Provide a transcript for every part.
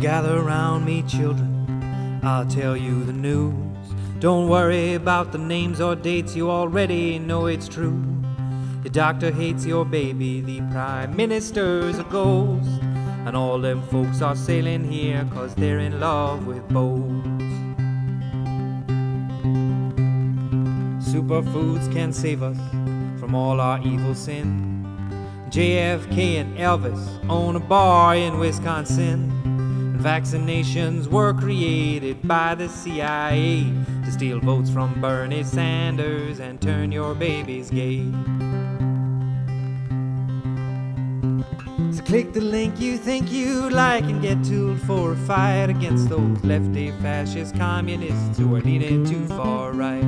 Gather round me, children, I'll tell you the news. Don't worry about the names or dates, you already know it's true. The doctor hates your baby, the prime minister's a ghost, and all them folks are sailing here 'cause they're in love with boats. Superfoods can save us from all our evil sin. JFK and Elvis own a bar in Wisconsin. And vaccinations were created by the CIA to steal votes from Bernie Sanders and turn your babies gay. So click the link you think you like and get tooled for a fight against those lefty fascist communists who are leaning too far right.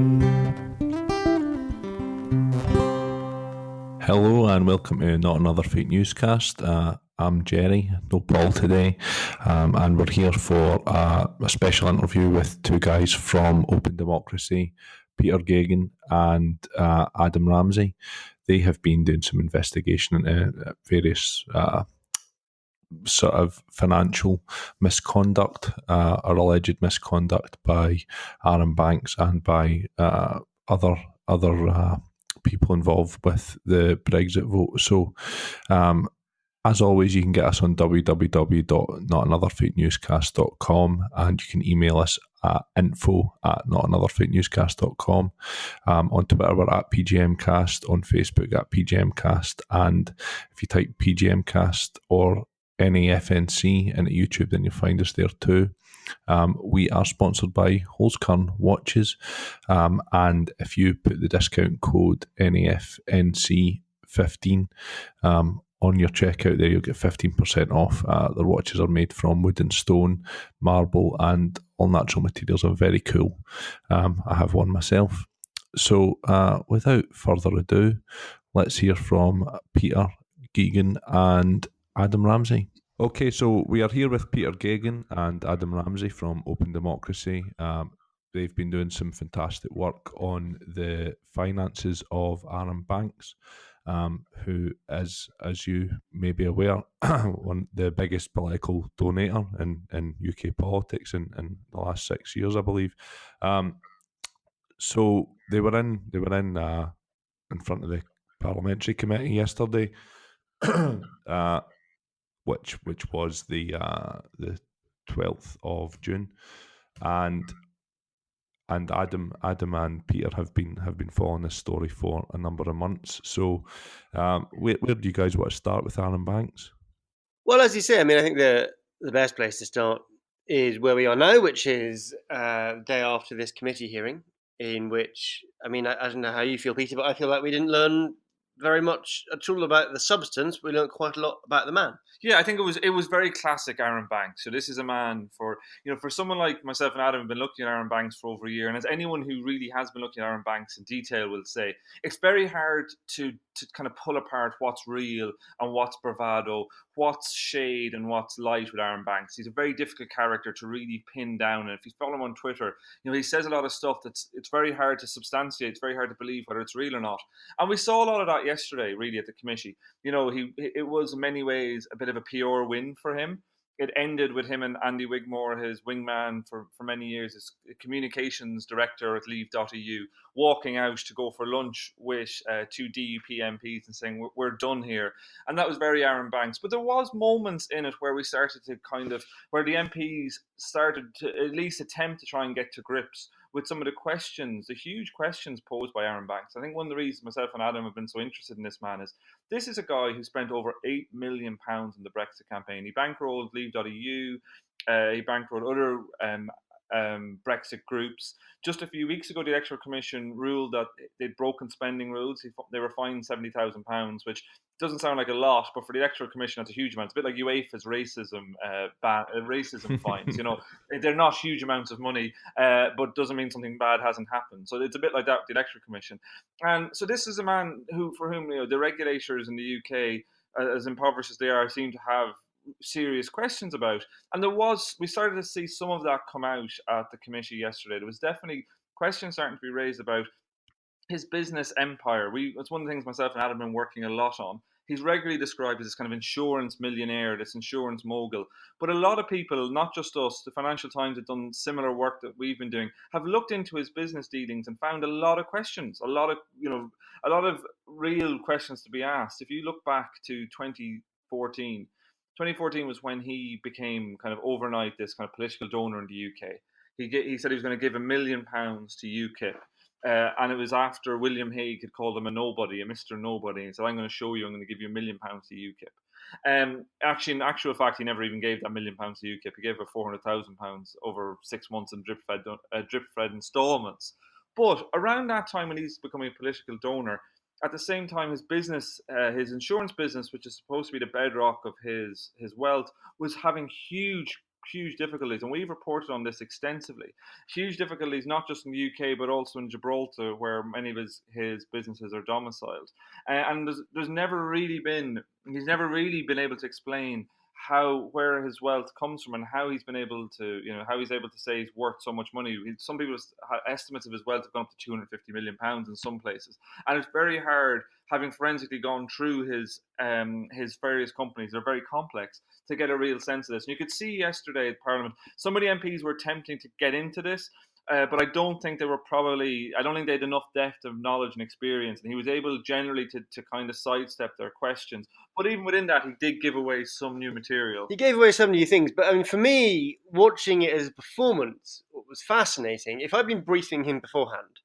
Hello and welcome to Not Another Fake Newscast. I'm Jerry, no Paul today, and we're here for a special interview with two guys from Open Democracy, Peter Geoghegan and Adam Ramsay. They have been doing some investigation into various sort of financial misconduct or alleged misconduct by Aaron Banks and by other people involved with the Brexit vote. So, as always, you can get us on www.notanotherfakenewscast.com and you can email us at info@notanotherfakenewscast.com. On Twitter, we're at PGMcast, on Facebook at PGMcast, and if you type PGMcast or NAFNC into YouTube, then you'll find us there too. We are sponsored by Holzkern Watches, and if you put the discount code NAFNC15 on your checkout there, you'll get 15% off. Their watches are made from wood and stone, marble, and all natural materials are very cool. I have one myself. So without further ado, let's hear from Peter Geoghegan and Adam Ramsay. Okay, so we are here with Peter Geoghegan and Adam Ramsay from Open Democracy. They've been doing some fantastic work on the finances of Aaron Banks, who is, as you may be aware, the biggest political donator in UK politics in the last 6 years, I believe. So they were in front of the parliamentary committee yesterday. Which was the 12th of June, and Adam and Peter have been following this story for a number of months. So, where do you guys want to start with Aaron Banks? Well, as you say, I mean, I think the best place to start is where we are now, which is the day after this committee hearing, in which, I mean, I don't know how you feel, Peter, but I feel like we didn't learn very much at all about the substance. We learned quite a lot about the man. Yeah, I think it was very classic Aaron Banks. So this is a man for someone like myself and Adam have been looking at Aaron Banks for over a year, and as anyone who really has been looking at Aaron Banks in detail will say, it's very hard to kind of pull apart what's real and what's bravado, what's shade and what's light with Aaron Banks. He's a very difficult character to really pin down, and if you follow him on Twitter, he says a lot of stuff it's very hard to substantiate. It's very hard to believe whether it's real or not. And we saw a lot of that yesterday, really, at the committee. It was in many ways a bit of a PR win for him. It ended with him and Andy Wigmore, his wingman for many years, his communications director at Leave.eu, walking out to go for lunch with two DUP MPs and saying, we're done here. And that was very Aaron Banks. But there was moments in it where we started to where the MPs started to at least attempt to try and get to grips with some of the huge questions posed by Aaron Banks. I think one of the reasons myself and Adam have been so interested in this man is this is a guy who spent over £8 million in the Brexit campaign. He bankrolled Leave.eu, he bankrolled other Brexit groups. Just a few weeks ago, the Electoral Commission ruled that they'd broken spending rules. They were fined £70,000, which doesn't sound like a lot, but for the Electoral Commission, that's a huge amount. It's a bit like UEFA's racism fines. They're not huge amounts of money, but doesn't mean something bad hasn't happened. So it's a bit like that with the Electoral Commission. And so this is a man for whom the regulators in the UK, as impoverished as they are, seem to have serious questions about. And we started to see some of that come out at the committee yesterday. There was definitely questions starting to be raised about his business empire. It's one of the things myself and Adam have been working a lot on. He's regularly described as this kind of insurance millionaire, this insurance mogul. But a lot of people, not just us, the Financial Times have done similar work that we've been doing, have looked into his business dealings and found a lot of questions, a lot of real questions to be asked. If you look back to 2014, 2014 was when he became kind of overnight this kind of political donor in the UK. He said he was going to give £1 million to UKIP. And it was after William Hague had called him a nobody, a Mr. Nobody, and said, I'm going to show you, I'm going to give you £1 million to UKIP. Actually, in actual fact, he never even gave that £1 million to UKIP. He gave her £400,000 over 6 months in drip-fed instalments. But around that time when he's becoming a political donor, at the same time, his business, his insurance business, which is supposed to be the bedrock of his wealth, was having huge difficulties, and we've reported on this extensively. Huge difficulties, not just in the UK, but also in Gibraltar, where many of his businesses are domiciled. And he's never really been able to explain where his wealth comes from and how he's been able to, how he's able to say he's worth so much money. Some people estimates of his wealth have gone up to £250 million in some places, and it's very hard, having forensically gone through his various companies. They're very complex, to get a real sense of this. And you could see yesterday at Parliament, some of the MPs were attempting to get into this, but I don't think they had enough depth of knowledge and experience, and he was able generally to kind of sidestep their questions. But even within that, he did give away some new material. He gave away some new things, but I mean, for me, watching it as a performance, what was fascinating, if I'd been briefing him beforehand,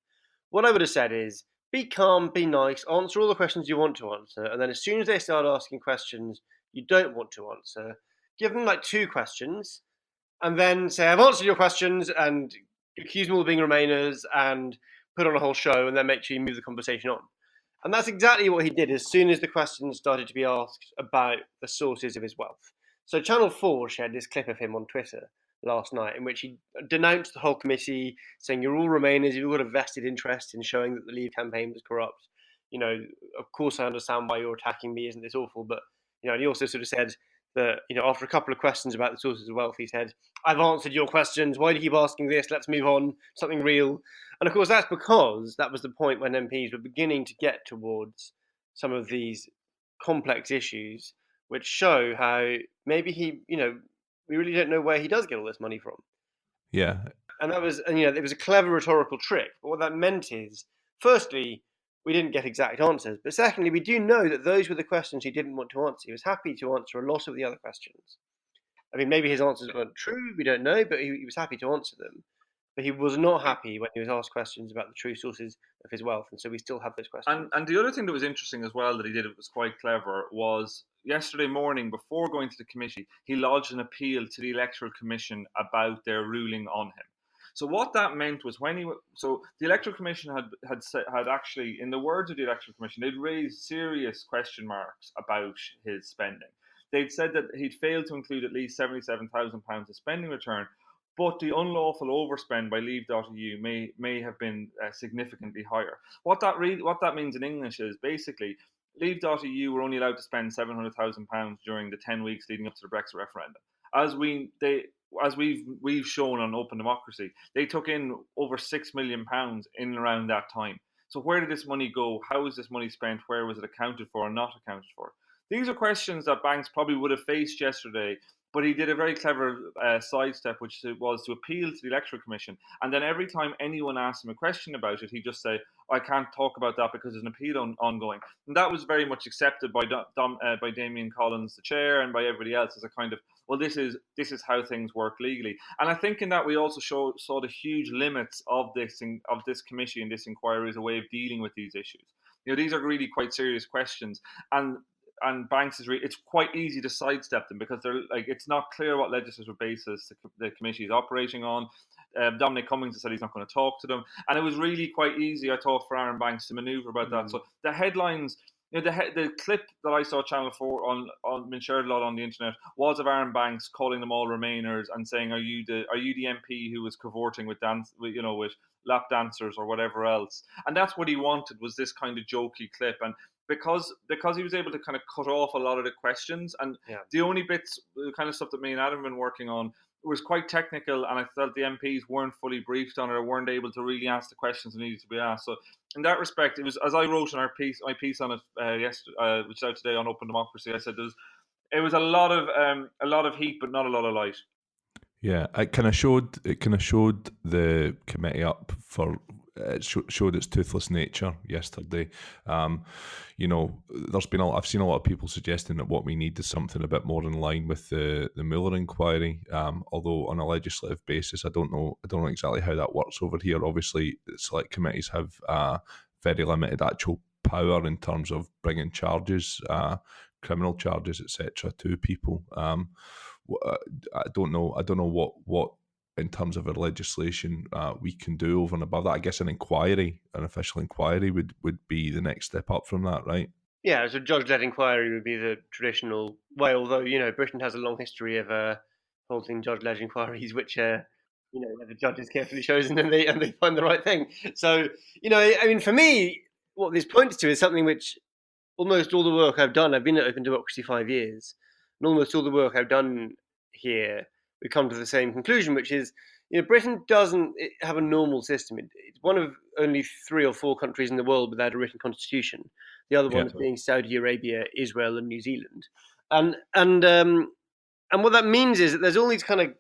what I would have said is, be calm, be nice, answer all the questions you want to answer, and then as soon as they start asking questions you don't want to answer, give them like 2 questions, and then say, I've answered your questions, and accuse them all of being Remainers, and put on a whole show, and then make sure you move the conversation on. And that's exactly what he did as soon as the questions started to be asked about the sources of his wealth. So Channel 4 shared this clip of him on Twitter last night, in which he denounced the whole committee, saying, you're all Remainers, you've got a vested interest in showing that the Leave campaign was corrupt. Of course I understand why you're attacking me, isn't this awful? But, and he also sort of said that, after a couple of questions about the sources of wealth, he said, I've answered your questions, why do you keep asking this? Let's move on, something real. And of course, that's because that was the point when MPs were beginning to get towards some of these complex issues, which show how maybe we really don't know where he does get all this money from. Yeah. And it was a clever rhetorical trick. But what that meant is, firstly, we didn't get exact answers. But secondly, we do know that those were the questions he didn't want to answer. He was happy to answer a lot of the other questions. I mean, maybe his answers weren't true, we don't know, but he was happy to answer them. But he was not happy when he was asked questions about the true sources of his wealth, and so we still have those questions. And the other thing that was interesting as well that he did, it was quite clever, was yesterday morning, before going to the committee, he lodged an appeal to the Electoral Commission about their ruling on him. So what that meant was the Electoral Commission had actually, in the words of the Electoral Commission, they'd raised serious question marks about his spending. They'd said that he'd failed to include at least £77,000 of spending return, but the unlawful overspend by Leave.eu may have been significantly higher. What that means in English is basically Leave.eu were only allowed to spend £700,000 during the 10 weeks leading up to the Brexit referendum. As we've shown on Open Democracy, they took in over £6 million in and around that time. So where did this money go? How was this money spent? Where was it accounted for or not accounted for? These are questions that banks probably would have faced yesterday, but he did a very clever sidestep, which was to appeal to the Electoral Commission. And then every time anyone asked him a question about it, he'd just say, I can't talk about that because there's an appeal ongoing. And that was very much accepted by Damien Collins, the chair, and by everybody else as a kind of, well, this is how things work legally. And I think in that we also saw the huge limits of this committee and this inquiry as a way of dealing with these issues. These are really quite serious questions. And banks it's quite easy to sidestep them because they're it's not clear what legislative basis the committee is operating on. Dominic Cummings has said he's not going to talk to them, and it was really quite easy, I thought, for Aaron Banks to manoeuvre about that. So the headlines, the clip that I saw Channel 4 been shared a lot on the internet was of Aaron Banks calling them all Remainers and saying, "Are you the MP who was cavorting with lap dancers or whatever else?" And that's what he wanted, was this kind of jokey clip. And because he was able to kind of cut off a lot of the questions, and the only bits, the kind of stuff that me and Adam have been working on was quite technical, and I felt the MPs weren't fully briefed on it or weren't able to really ask the questions that needed to be asked. So in that respect, it was, as I wrote in my piece on it yesterday, which is out today on Open Democracy, I said it was a lot of heat, but not a lot of light. Yeah, it kind of showed the committee up for. It showed its toothless nature yesterday. There's been I've seen a lot of people suggesting that what we need is something a bit more in line with the Mueller inquiry. Although on a legislative basis, I don't know exactly how that works over here. Obviously, select committees have very limited actual power in terms of bringing charges, criminal charges, etc., to people. I don't know what in terms of our legislation we can do over and above that. I guess an official inquiry would be the next step up from that, right? Yeah, so judge-led inquiry would be the traditional way, although, Britain has a long history of holding judge-led inquiries, which, where the judge is carefully chosen and they find the right thing. So, for me, what this points to is something which almost all the work I've done, I've been at Open Democracy 5 years, and almost all the work I've done here, we come to the same conclusion, which is, Britain doesn't have a normal system. It's one of only 3 or 4 countries in the world without a written constitution. The other ones being Saudi Arabia, Israel, and New Zealand. And what that means is that there's all these kind of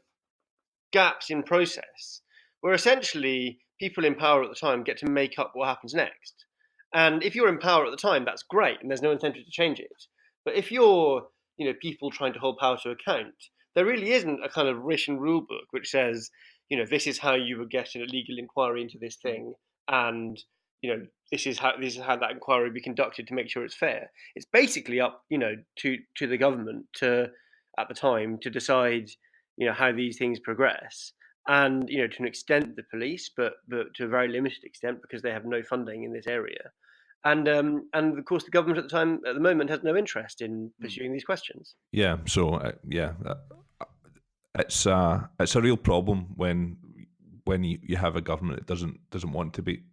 gaps in process where essentially people in power at the time get to make up what happens next. And if you're in power at the time, that's great, and there's no incentive to change it. But if you're, people trying to hold power to account, there really isn't a kind of written rule book which says, this is how you would get a legal inquiry into this thing, and this is how that inquiry would be conducted to make sure it's fair. It's basically up, to the government at the time to decide, how these things progress. And to an extent the police, but to a very limited extent because they have no funding in this area, and of course the government at the moment has no interest in pursuing these questions. Yeah, so it's a real problem when you have a government that doesn't want to be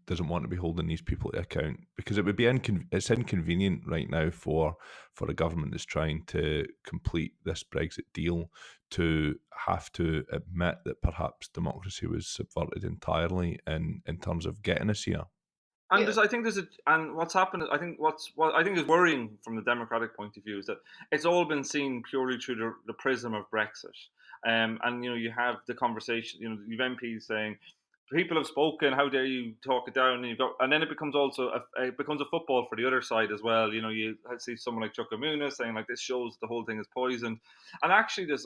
holding these people to account, because it would be it's inconvenient right now for a government that's trying to complete this Brexit deal to have to admit that perhaps democracy was subverted entirely in terms of getting us here. And what's happened. I think what I think is worrying from the democratic point of view is that it's all been seen purely through the prism of Brexit. And you have the conversation. You've MPs saying people have spoken. How dare you talk it down? And then it becomes a football for the other side as well. You see someone like Chuck Amuna saying like this shows the whole thing is poisoned. And actually, there's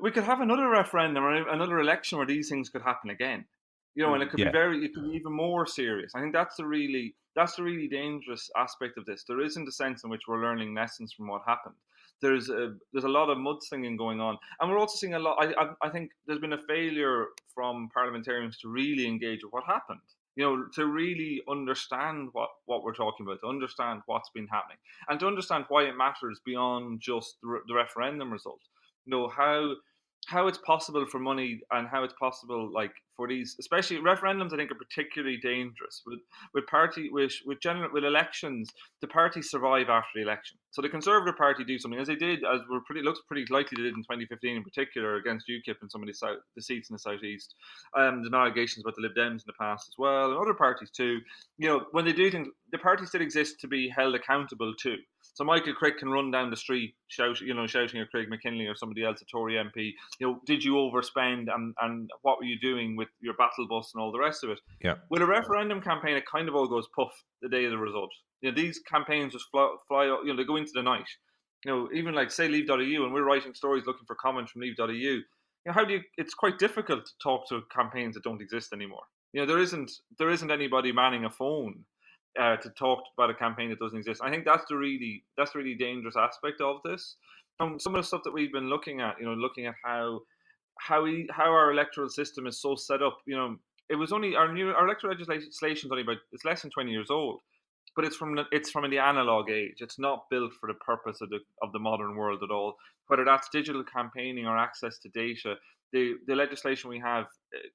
we could have another referendum or another election where these things could happen again. And it could it could be even more serious. I think that's the really dangerous aspect of this. There isn't a sense in which we're learning lessons from what happened. There's a lot of mudslinging going on, and we're also seeing a lot. I think there's been a failure from parliamentarians to really engage with what happened. To really understand what we're talking about, to understand what's been happening, and to understand why it matters beyond just the referendum result. How it's possible for money, and how it's possible for these, especially referendums, I think are particularly dangerous with elections. The parties survive after the election. So the Conservative Party do something as they did, looks pretty likely they did in 2015 in particular against UKIP and some of the seats in the southeast. There's been allegations about the Lib Dems in the past as well, and other parties too. When they do things, the parties still exist to be held accountable too. So Michael Crick can run down the street shouting at Craig McKinley or somebody else, a Tory MP, did you overspend, and what were you doing with your battle bus and all the rest of it? Yeah. With a referendum campaign, it kind of all goes puff the day of the result. These campaigns just fly, they go into the night. Even say Leave.eu, and we're writing stories looking for comments from Leave.eu. It's quite difficult to talk to campaigns that don't exist anymore. There isn't anybody manning a phone to talk about a campaign that doesn't exist. I think that's the really dangerous aspect of this. Some of the stuff that we've been looking at, looking at how our electoral system is so set up. It was only our electoral legislation is only it's less than 20 years old, but it's from the analog age. It's not built for the purpose of the modern world at all. Whether that's digital campaigning or access to data, the legislation we have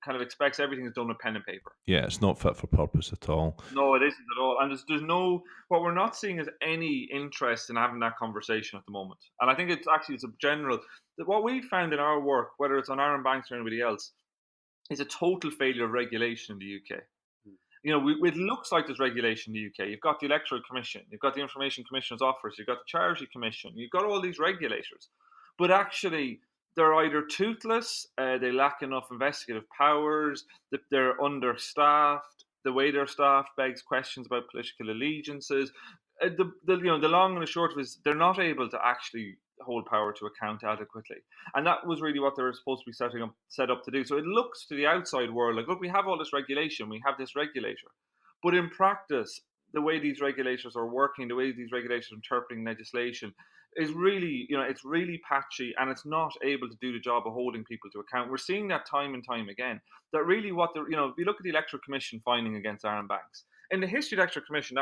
kind of expects everything is done with pen and paper. Yeah, it's not fit for purpose at all. No, it isn't at all. And there's no, what we're not seeing is any interest in having that conversation at the moment. And I think it's a general, what we found in our work, whether it's on Aaron Banks or anybody else, is a total failure of regulation in the UK. You know, it looks like there's regulation in the UK. You've got the Electoral Commission, you've got the Information Commissioner's Office, you've got the Charity Commission, you've got all these regulators. But actually, they're either toothless, they lack enough investigative powers, they're understaffed, the way they're staffed begs questions about political allegiances. The long and the short of it is they're not able to actually hold power to account adequately. And that was really what they were supposed to be set up to do. So it looks to the outside world like, look, we have all this regulation, we have this regulator. But in practice, the way these regulators are working, the way these regulators are interpreting legislation is really, it's really patchy, and it's not able to do the job of holding people to account. We're seeing that time and time again. That really if you look at the Electoral Commission finding against Aaron Banks, in the history of the Electoral Commission,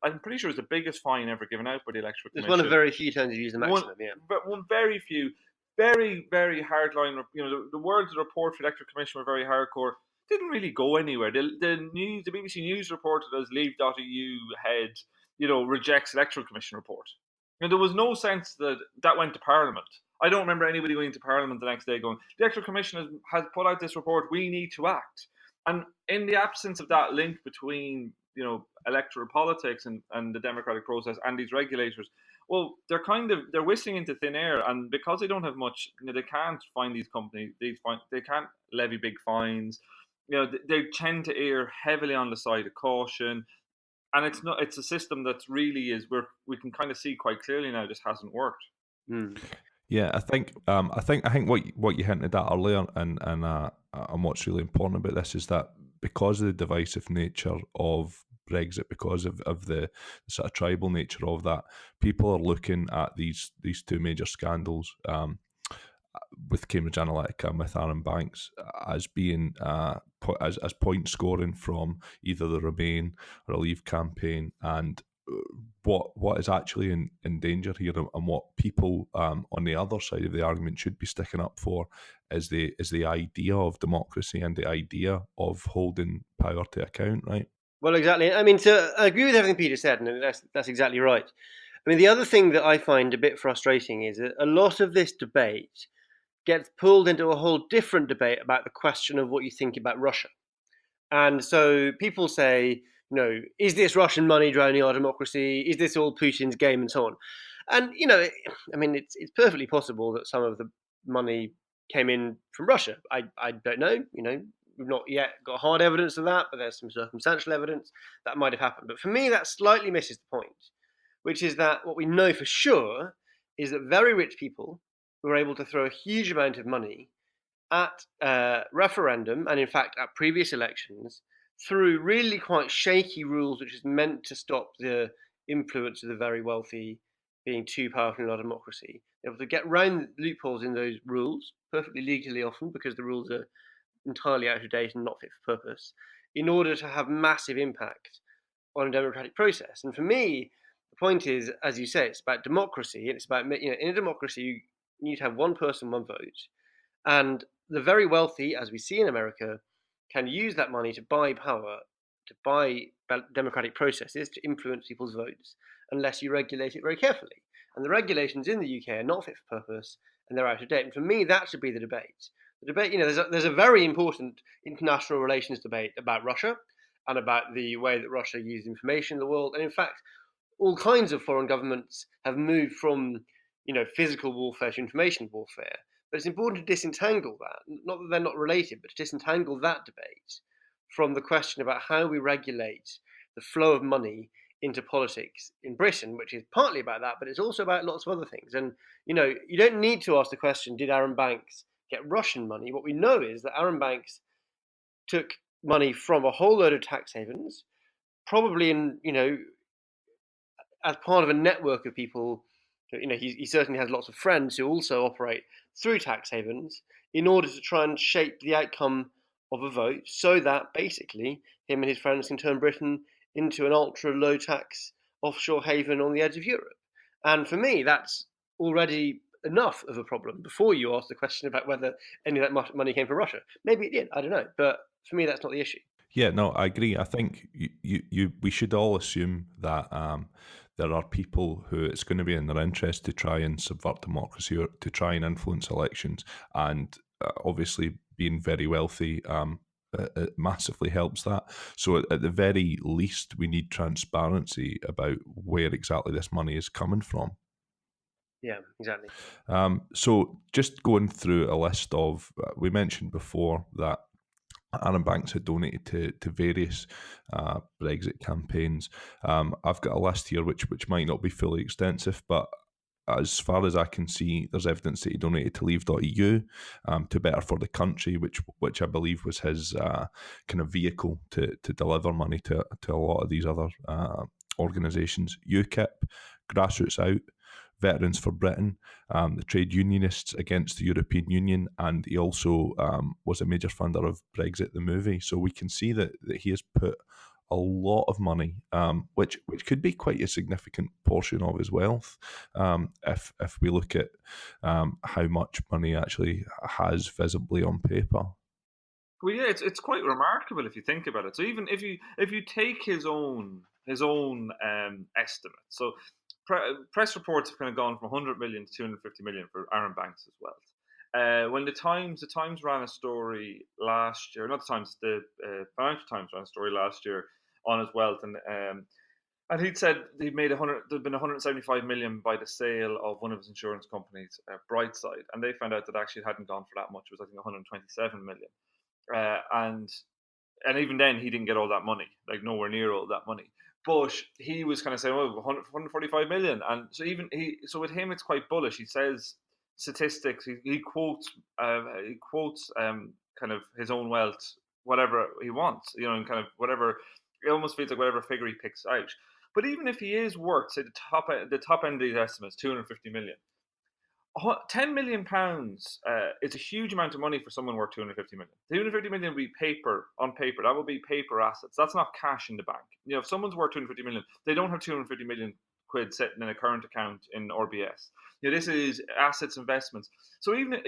I'm pretty sure it was the biggest fine ever given out by the Electoral Commission. It's one of very few times you've used the maximum, But one very few, very, very hard line. The words of the report for the Electoral Commission were very hardcore. Didn't really go anywhere. The BBC News reported as Leave.eu head, rejects Electoral Commission report. And there was no sense that went to Parliament. I don't remember anybody going to Parliament the next day going, the Electoral Commission has put out this report, we need to act. And in the absence of that link between, electoral politics and the democratic process and these regulators, well, they're whistling into thin air. And because they don't have much, they can't find these companies, they can't levy big fines. They tend to err heavily on the side of caution. And it's a system that really we can kind of see quite clearly now just hasn't worked. Yeah, I think what you hinted at earlier, and what's really important about this is that because of the divisive nature of Brexit, because of the sort of tribal nature of that, people are looking at these two major scandals with Cambridge Analytica and with Aaron Banks as being as point scoring from either the Remain or a Leave campaign, and what is actually in danger here, and what people on the other side of the argument should be sticking up for is the idea of democracy and the idea of holding power to account, right? Well, exactly. I mean, I agree with everything Peter said, and that's exactly right. I mean, the other thing that I find a bit frustrating is that a lot of this debate gets pulled into a whole different debate about the question of what you think about Russia. And so people say, is this Russian money drowning our democracy? Is this all Putin's game, and so on? And, I mean, it's perfectly possible that some of the money came in from Russia. I don't know, we've not yet got hard evidence of that, but there's some circumstantial evidence that might have happened. But for me, that slightly misses the point, which is that what we know for sure is that very rich people were able to throw a huge amount of money at referendum, and in fact at previous elections, through really quite shaky rules, which is meant to stop the influence of the very wealthy being too powerful in our democracy. They're able to get around loopholes in those rules, perfectly legally often, because the rules are entirely out of date and not fit for purpose, in order to have massive impact on a democratic process. And for me, the point is, as you say, it's about democracy, and it's about, in a democracy, you need to have one person, one vote. And the very wealthy, as we see in America, can use that money to buy power, to buy democratic processes, to influence people's votes, unless you regulate it very carefully. And the regulations in the UK are not fit for purpose, and they're out of date. And for me, that should be the debate. The debate, there's a very important international relations debate about Russia and about the way that Russia used information in the world. And in fact, all kinds of foreign governments have moved from, physical warfare to information warfare. But it's important to disentangle that, not that they're not related, but to disentangle that debate from the question about how we regulate the flow of money into politics in Britain, which is partly about that, but it's also about lots of other things. And, you don't need to ask the question, did Aaron Banks get Russian money? What we know is that Aaron Banks took money from a whole load of tax havens, probably as part of a network of people. He certainly has lots of friends who also operate through tax havens in order to try and shape the outcome of a vote, so that basically him and his friends can turn Britain into an ultra low tax offshore haven on the edge of Europe. And for me, that's already enough of a problem before you asked the question about whether any of that money came from Russia. Maybe it did, I don't know. But for me, that's not the issue. Yeah, no, I agree. I think we should all assume that there are people who it's going to be in their interest to try and subvert democracy or to try and influence elections, and obviously being very wealthy it massively helps that. So at the very least, we need transparency about where exactly this money is coming from. Yeah, exactly. So just going through a list of, we mentioned before that Aaron Banks had donated to various Brexit campaigns. I've got a list here which might not be fully extensive, but as far as I can see, there's evidence that he donated to Leave.eu, to Better for the Country, which I believe was his kind of vehicle to deliver money to a lot of these other organisations. UKIP, Grassroots Out, Veterans for Britain, the trade unionists against the European Union, and he also was a major funder of Brexit the movie. So we can see that he has put a lot of money, which could be quite a significant portion of his wealth, if we look at how much money actually has visibly on paper. Well, yeah, it's quite remarkable if you think about it. So even if you take his own estimate, so press reports have kind of gone from 100 million to 250 million for Aaron Banks' wealth. When the Times ran a story last year, not the Times, the Financial Times ran a story last year on his wealth, and he'd said there'd been 175 million by the sale of one of his insurance companies, Brightside, and they found out that actually it hadn't gone for that much. It was, I think, 127 million, and even then he didn't get all that money, like nowhere near all that money. But he was kind of saying, "Oh, 145 million," and so with him, it's quite bullish. He says statistics. He quotes kind of his own wealth, whatever he wants, and kind of whatever. It almost feels like whatever figure he picks out. But even if he is worth, say, the top end of these estimates, 250 million. £10 million is a huge amount of money for someone worth 250 million. 250 million will be on paper. That will be paper assets. That's not cash in the bank. If someone's worth 250 million, they don't have 250 million quid sitting in a current account in RBS. This is assets, investments. So even,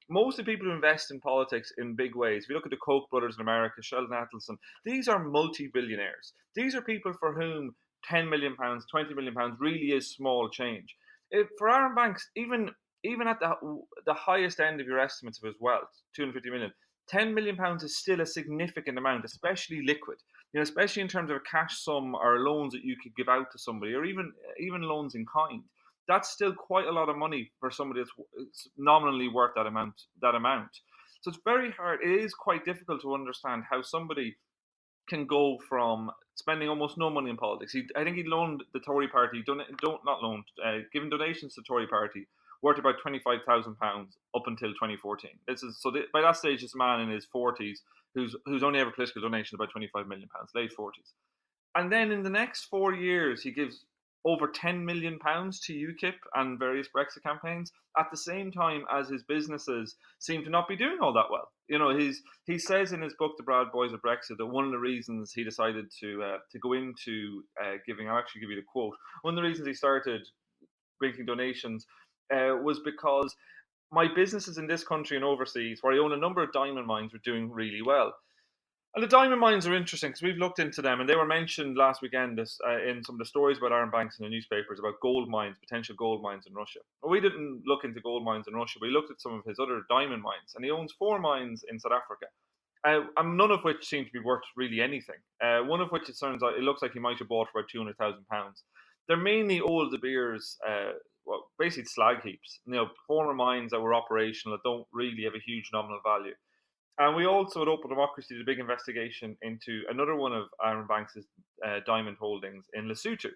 most of the people who invest in politics in big ways, if you look at the Koch brothers in America, Sheldon Adelson, these are multi-billionaires. These are people for whom £10 million, £20 million really is small change. For Aaron Banks, even at the highest end of your estimates of his wealth, 250 million, £10 million is still a significant amount, especially liquid. Especially in terms of a cash sum or loans that you could give out to somebody, or even loans in kind. That's still quite a lot of money for somebody that's nominally worth that amount. So it's very hard. It is quite difficult to understand how somebody can go from spending almost no money in politics. I think he loaned the Tory party, given donations to the Tory party worth about £25,000 up until 2014. By that stage, this man in his 40s who's only ever political donation about £25 million, late 40s. And then in the next 4 years, he gives over £10 million to UKIP and various Brexit campaigns at the same time as his businesses seem to not be doing all that well. He says in his book, The Bad Boys of Brexit, that one of the reasons he decided to go into giving, I'll actually give you the quote, one of the reasons he started making donations was because my businesses in this country and overseas, where I own a number of diamond mines, were doing really well. And the diamond mines are interesting because we've looked into them, and they were mentioned last weekend in some of the stories about Aaron Banks in the newspapers about gold mines, potential gold mines in Russia. Well, we didn't look into gold mines in Russia. We looked at some of his other diamond mines, and he owns 4 mines in South Africa, and none of which seem to be worth really anything. One of which it looks like he might have bought for about £200,000. They're mainly old De Beers, basically slag heaps. Former mines that were operational that don't really have a huge nominal value. And we also at Open Democracy did a big investigation into another one of Aaron Banks' diamond holdings in Lesotho,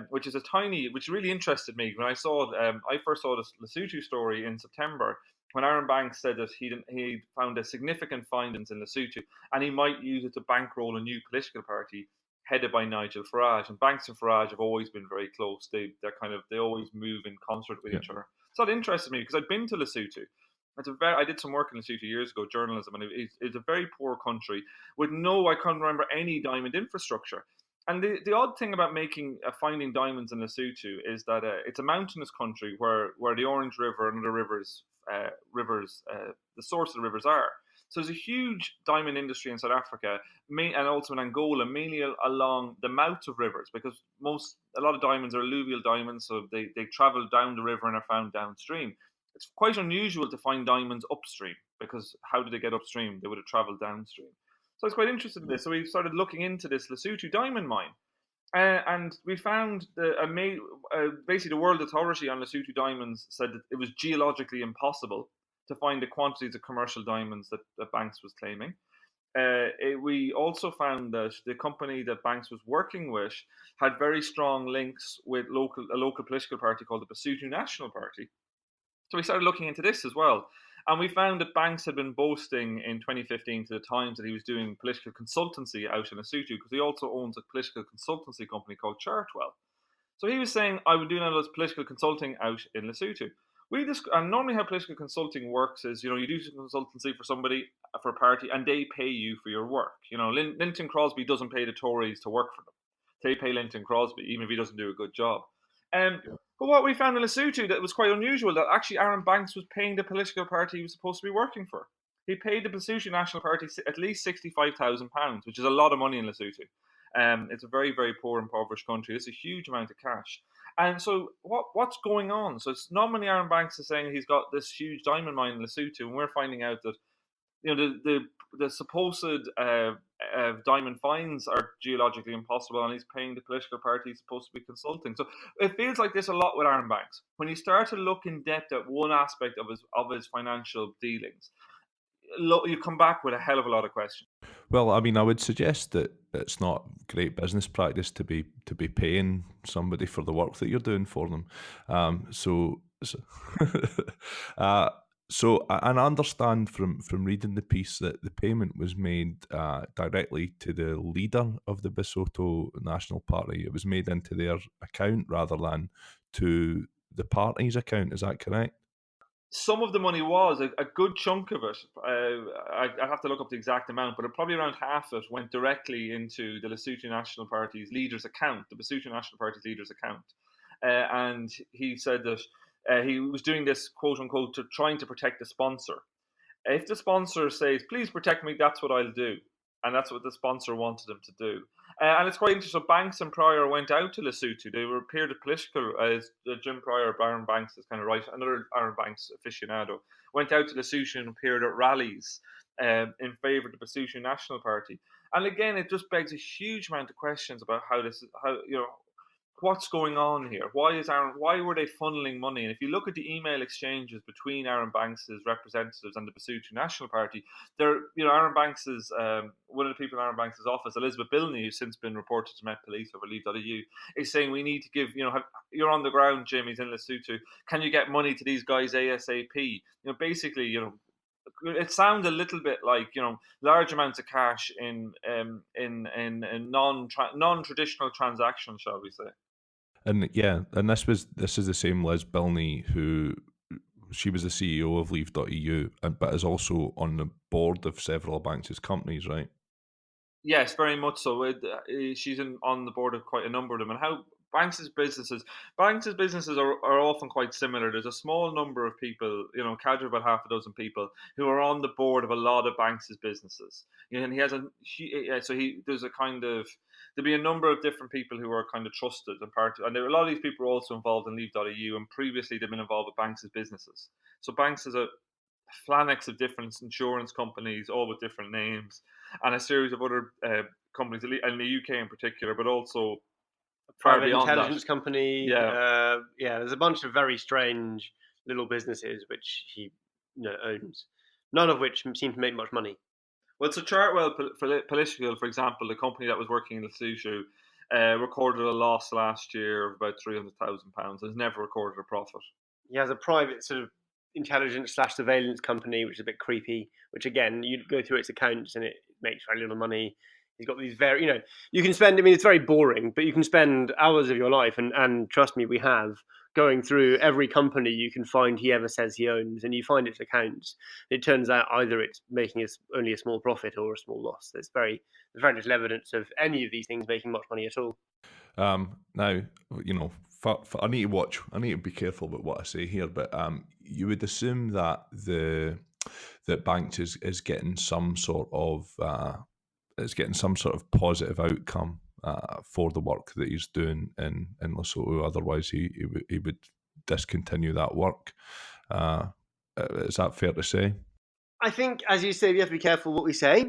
which really interested me when I first saw this Lesotho story in September, when Aaron Banks said that he found a significant findings in Lesotho and he might use it to bankroll a new political party headed by Nigel Farage. And Banks and Farage have always been very close. They always move in concert with each other. So that interested me because I'd been to Lesotho. I did some work in Lesotho years ago, journalism, and it's a very poor country with I can't remember any diamond infrastructure. And the odd thing about finding diamonds in Lesotho is that it's a mountainous country where the Orange River and other rivers, the source of the rivers are. So there's a huge diamond industry in South Africa, and also in Angola, mainly along the mouths of rivers, because a lot of diamonds are alluvial diamonds, so they travel down the river and are found downstream. It's quite unusual to find diamonds upstream, because how did they get upstream? They would have traveled downstream. So I was quite interested in this. So we started looking into this Lesotho diamond mine. And we found basically the World Authority on Lesotho diamonds said that it was geologically impossible to find the quantities of commercial diamonds that Banks was claiming. We also found that the company that Banks was working with had very strong links with a local political party called the Basotho National Party. So we started looking into this as well. And we found that Banks had been boasting in 2015 to the Times that he was doing political consultancy out in Lesotho, because he also owns a political consultancy company called Chartwell. So he was saying, I would do all this political consulting out in Lesotho. And normally how political consulting works is, you do some consultancy for somebody, for a party, and they pay you for your work. Linton Crosby doesn't pay the Tories to work for them. They pay Linton Crosby, even if he doesn't do a good job. But what we found in Lesotho that was quite unusual, that actually Aaron Banks was paying the political party he was supposed to be working for. He paid the Basotho National Party at least £65,000, which is a lot of money in Lesotho. It's a very, very poor, impoverished country. It's a huge amount of cash. And so what's going on? So it's not many Aaron Banks is saying he's got this huge diamond mine in Lesotho, and we're finding out that the supposed diamond finds are geologically impossible, and he's paying the political party he's supposed to be consulting. So it feels like this a lot with Aaron Banks. When you start to look in depth at one aspect of his financial dealings, you come back with a hell of a lot of questions. Well, I mean, I would suggest that it's not great business practice to be paying somebody for the work that you're doing for them. So, and I understand from reading the piece that the payment was made directly to the leader of the Basotho National Party. It was made into their account rather than to the party's account. Is that correct? Some of the money was, a good chunk of it, I'd have to look up the exact amount, but probably around half of it went directly into the Lesotho National Party's leader's account, the Basotho National Party's leader's account. And he said that he was doing this, quote unquote, trying to protect the sponsor. If the sponsor says, please protect me, that's what I'll do. And that's what the sponsor wanted him to do. And it's quite interesting. So Banks and Pryor went out to Lesotho. They appeared at political, Jim Pryor, Aaron Banks is kind of right, another Aaron Banks aficionado, went out to Lesotho and appeared at rallies in favour of the Basotho National Party. And again, it just begs a huge amount of questions about what's going on here? Why were they funneling money? And if you look at the email exchanges between Aaron Banks's representatives and the Basotho National Party, Aaron Banks's one of the people in Aaron Banks's office, Elizabeth Bilney, who's since been reported to Met Police over Leave.eu, is saying we need to give, you're on the ground, Jim, he's in Lesotho. Can you get money to these guys ASAP? Basically, it sounds a little bit like large amounts of cash in non-traditional transactions, shall we say? And yeah, and this is the same Liz Bilney who she was the CEO of Leave.eu, but is also on the board of several of Banks' companies, right? Yes, very much so. She's on the board of quite a number of them, and how Banks' businesses are often quite similar. There's a small number of people, cadre about half a dozen people, who are on the board of a lot of Banks' businesses. And he has there'll be a number of different people who are kind of trusted and a lot of these people are also involved in Leave.eu, and previously they've been involved with Banks' businesses. So Banks is a phalanx of different insurance companies, all with different names, and a series of other companies in the UK in particular, but also private intelligence company. Yeah, there's a bunch of very strange little businesses which he owns, none of which seem to make much money. Well, so Chartwell Political, for example, the company that was working in Lesotho, recorded a loss last year of about £300,000 and has never recorded a profit. He has a private sort of intelligence/surveillance company, which is a bit creepy, which again, you go through its accounts and it makes very little money. He's got these very, you can spend, I mean, it's very boring, but you can spend hours of your life, and trust me, we have, going through every company you can find he ever says he owns, and you find its accounts. It turns out either it's making only a small profit or a small loss. There's very little evidence of any of these things making much money at all. Now, I need to watch. I need to be careful about what I say here, but you would assume that that Banks is getting some sort of positive outcome for the work that he's doing in Lesotho. Otherwise, he would discontinue that work. Is that fair to say? I think, as you say, we have to be careful what we say.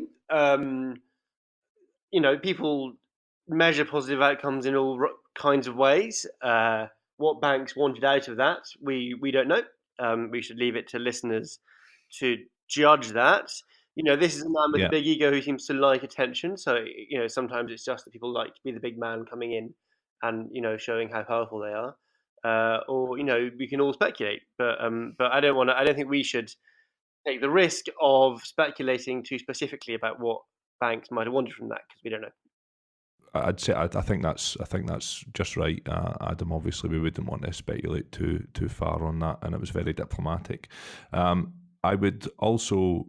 People measure positive outcomes in all kinds of ways. What Banks wanted out of that, we don't know. We should leave it to listeners to judge that. This is a man with a big ego who seems to like attention. So, sometimes it's just that people like to be the big man coming in and, showing how powerful they are. Or, we can all speculate. But I don't think we should take the risk of speculating too specifically about what Banks might have wanted from that, because we don't know. I'd say I think that's just right, Adam. Obviously, we wouldn't want to speculate too far on that, and it was very diplomatic. I would also,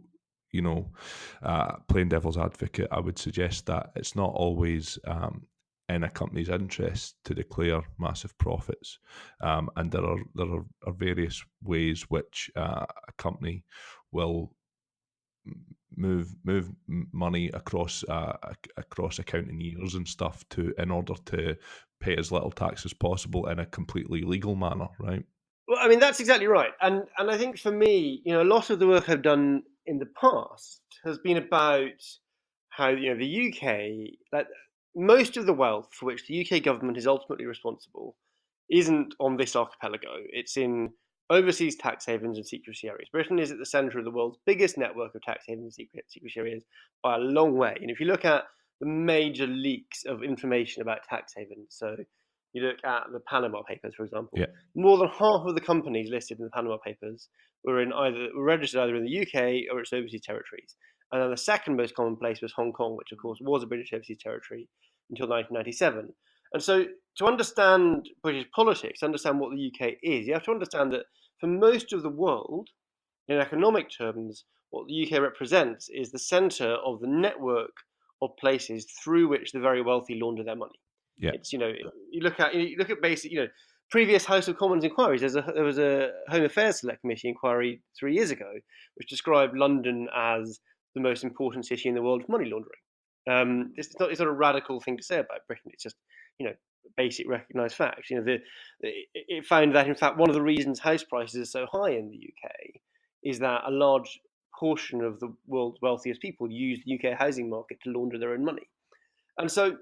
playing devil's advocate, I would suggest that it's not always in a company's interest to declare massive profits, and there are various ways which a company will move money across accounting years and stuff in order to pay as little tax as possible in a completely legal manner, right? Well, I mean, that's exactly right. And I think for me, a lot of the work I've done in the past has been about how, the UK, like most of the wealth for which the UK government is ultimately responsible isn't on this archipelago. It's in overseas tax havens and secrecy areas. Britain is at the centre of the world's biggest network of tax havens and secrecy areas by a long way. And if you look at the major leaks of information about tax havens, so you look at the Panama Papers, for example, more than half of the companies listed in the Panama Papers were registered either in the UK or its overseas territories. And then the second most common place was Hong Kong, which of course was a British overseas territory until 1997. And so to understand British politics, understand what the UK is, you have to understand that for most of the world, in economic terms, what the UK represents is the centre of the network of places through which the very wealthy launder their money. Yeah. It's, you look at basic, previous House of Commons inquiries. There was a Home Affairs Select Committee inquiry 3 years ago, which described London as the most important city in the world for money laundering. It's not a radical thing to say about Britain. It's just, basic recognised fact. It found that in fact one of the reasons house prices are so high in the UK is that a large portion of the world's wealthiest people use the UK housing market to launder their own money. And so,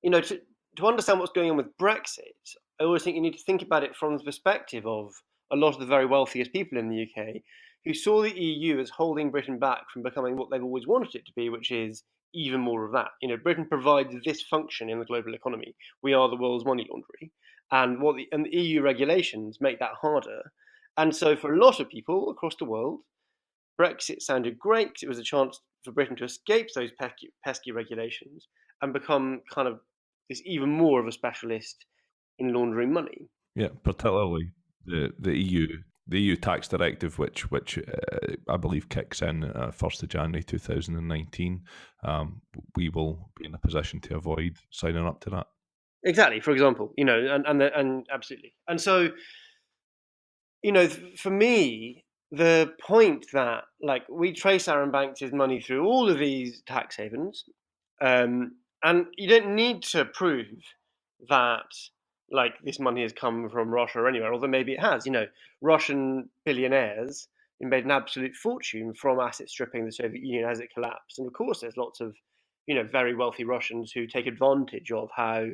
to understand what's going on with Brexit, I always think you need to think about it from the perspective of a lot of the very wealthiest people in the UK who saw the EU as holding Britain back from becoming what they've always wanted it to be, which is even more of that. Britain provides this function in the global economy. We are the world's money laundry, and the EU regulations make that harder. And so for a lot of people across the world, Brexit sounded great because it was a chance for Britain to escape those pesky regulations and become kind of this even more of a specialist in laundering money. Yeah, particularly the EU tax directive, which I believe kicks in 1st of January 2019. We will be in a position to avoid signing up to that. Exactly. For example, and absolutely. And so, for me, the point that we trace Aaron Banks' money through all of these tax havens, and you don't need to prove that this money has come from Russia or anywhere, although maybe it has. Russian billionaires made an absolute fortune from asset stripping the Soviet Union as it collapsed. And of course, there's lots of, very wealthy Russians who take advantage of how